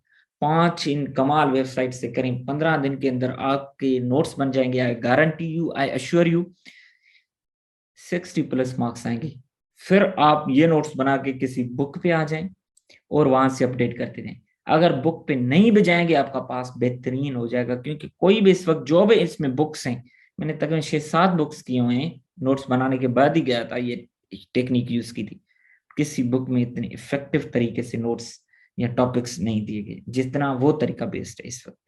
5 इन कमाल वेबसाइट से करें, 15 दिन के अंदर आपके नोट्स बन जाएंगे। I guarantee you, I assure you, 60+ marks आएंगे। फिर आप ये नोट्स बना के किसी बुक पे आ जाएं और वहां से अपडेट करते रहें। अगर बुक पे नहीं भी जाएंगे आपका पास बेहतरीन हो जाएगा, क्योंकि कोई भी इस वक्त जो भी इसमें बुक्स हैं, मैंने तकरीबन 6-7 बुक्स किए हुए हैं, नोट्स बनाने के बाद ही गया था, ये टेक्निक यूज की थी। किसी बुक में इतने इफेक्टिव तरीके से नोट्स या टॉपिक्स नहीं दिए गए जितना वो तरीका बेस्ड है इस वक्त।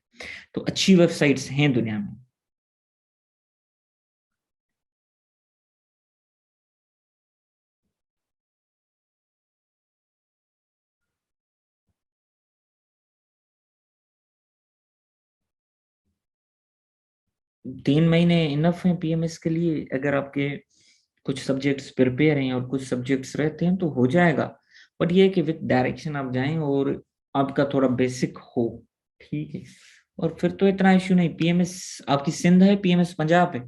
तो अच्छी वेबसाइट्स हैं दुनिया में। 3 महीने इनफ है पीएमएस के लिए, अगर आपके कुछ सब्जेक्ट्स प्रिपेयर हैं और कुछ सब्जेक्ट्स रहते हैं तो हो जाएगा। बट ये है कि विद डायरेक्शन आप जाएं और आपका थोड़ा बेसिक हो, ठीक है। और फिर तो इतना इश्यू नहीं। पीएमएस आपकी सिंध है, पीएमएस पंजाब है।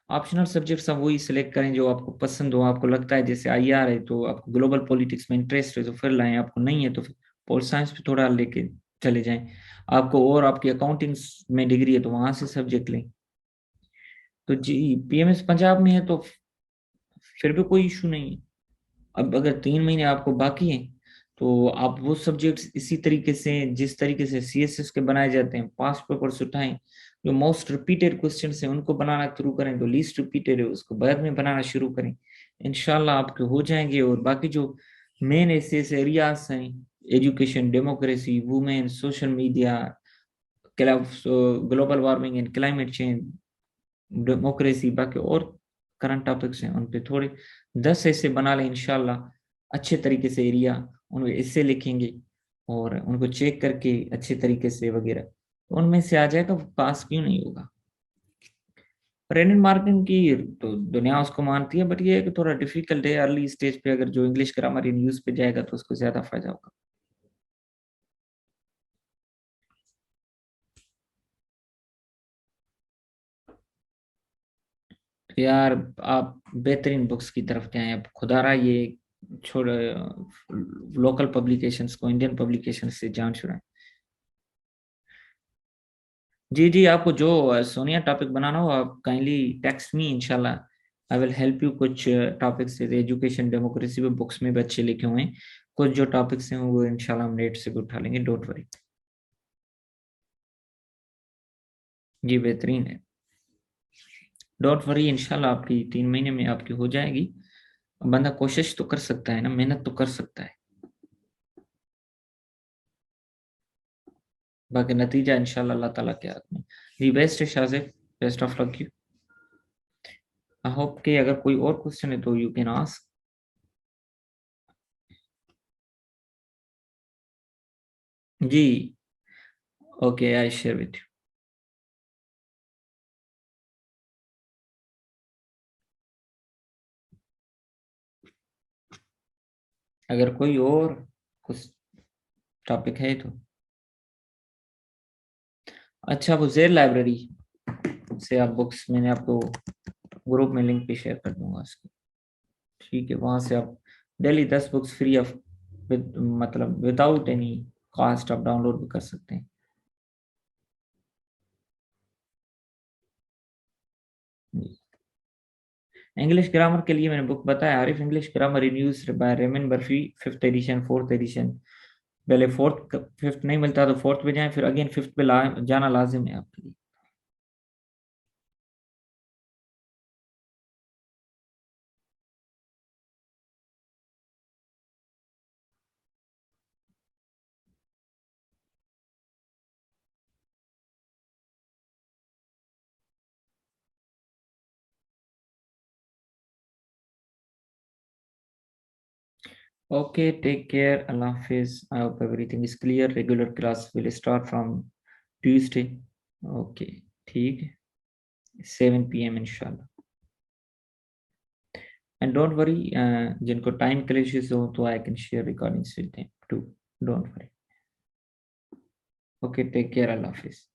ऑप्शनल सब्जेक्ट्स आप वही सिलेक्ट करें जो आपको पसंद हो। आपको लगता है जैसे आईआर है तो आपको ग्लोबल पॉलिटिक्स में इंटरेस्ट है तो फिर लाएं, आपको नहीं है तो फिर पॉल साइंस पे थोड़ा लेके चले जाएं। आपको और आपकी अकाउंटिंग में डिग्री है तो वहां से सब्जेक्ट लें। तो जी, पीएमएस पंजाब में है तो फिर भी कोई इशू नहीं है। अब अगर 3 महीने आपको बाकी हैं तो आप वो सब्जेक्ट्स इसी तरीके से, जिस तरीके से सीएसएस के बनाए जाते हैं, पास्ट पेपर्स उठाएं, जो मोस्ट रिपीटेड क्वेश्चन हैं उनको बनाना शुरू करें, जो लीस्ट रिपीटेड है उसको बाद में बनाना शुरू करें। इंशाल्लाह आपके हो जाएंगे। और बाकी जो मेन ऐसे एरियाज हैं, education, democracy, women, social media, global warming and climate change, democracy, बाकी और करंट टॉपिक्स हैं उन पे थोड़े 10 ऐसे बना लें इंशाल्लाह, अच्छे तरीके से एरिया, उनको ऐसे लिखेंगे और उनको चेक करके अच्छे तरीके से वगैरह, तो उनमें से आ जाएगा। पास क्यों नहीं होगा? ब्रेंडन मार्केटिंग की तो दुनिया उसको मानती है, बट ये है कि थोड़ा डिफिकल्ट है अर्ली स्टेज पे। अगर जो इंग्लिश ग्रामर इन यूज पे जाएगा तो उसको ज्यादा फायदा होगा। तो यार आप बेहतरीन बुक्स की तरफ जाएं। अब खुदारा ये छोड़, लोकल पब्लिकेशंस को इंडियन पब्लिकेशंस से जान छुड़ाएं। जी जी, आपको जो सोनिया टॉपिक बनाना हो आप काइंडली टेक्स्ट मी, इंशाल्लाह आई विल हेल्प यू। कुछ टॉपिक्स एजुकेशन डेमोक्रेसी पे बुक्स में भी अच्छे लिखे हुए हैं, कुछ जो टॉपिक्स हैं वो इंशाल्लाह हम नेट से भी उठा लेंगे, डोंट वरी। जी बेहतरीन है, डोंट वरी, इंशाल्लाह आपकी 3 महीने में आपकी हो जाएगी। बंदा कोशिश तो कर सकता है ना, मेहनत तो कर सकता है, बाकी नतीजा इंशाल्लाह अल्लाह ताला के हाथ में। जी बेस्ट है Shajib, best of luck you. I hope कि अगर कोई और क्वेश्चन है तो यू कैन आस्क। जी okay, I share with you. अगर कोई और कुछ टॉपिक है तो अच्छा, वो जेर लाइब्रेरी से आप बुक्स, मैंने आपको ग्रुप में लिंक पे शेयर कर दूंगा उसकी, ठीक है। वहां से आप डेली 10 बुक्स फ्री ऑफ, मतलब विदाउट एनी कास्ट आप डाउनलोड भी कर सकते हैं। इंग्लिश ग्रामर के लिए मैंने बुक बताया, Arif English grammar in use by Raymond Murphy, fifth edition, fourth edition. पहले फोर्थ, फिफ्थ नहीं मिलता तो फोर्थ पे जाएं, फिर अगेन फिफ्थ पे जाना लाजिम है आपके लिए। Okay, take care. Allah Hafiz. I hope everything is clear. Regular class will start from Tuesday. Okay, ठीक है, 7 p.m. इंशाल्लाह। And don't worry, जिनको time clashes हो तो I can share recordings with them too. Don't worry. Okay, take care. Allah Hafiz.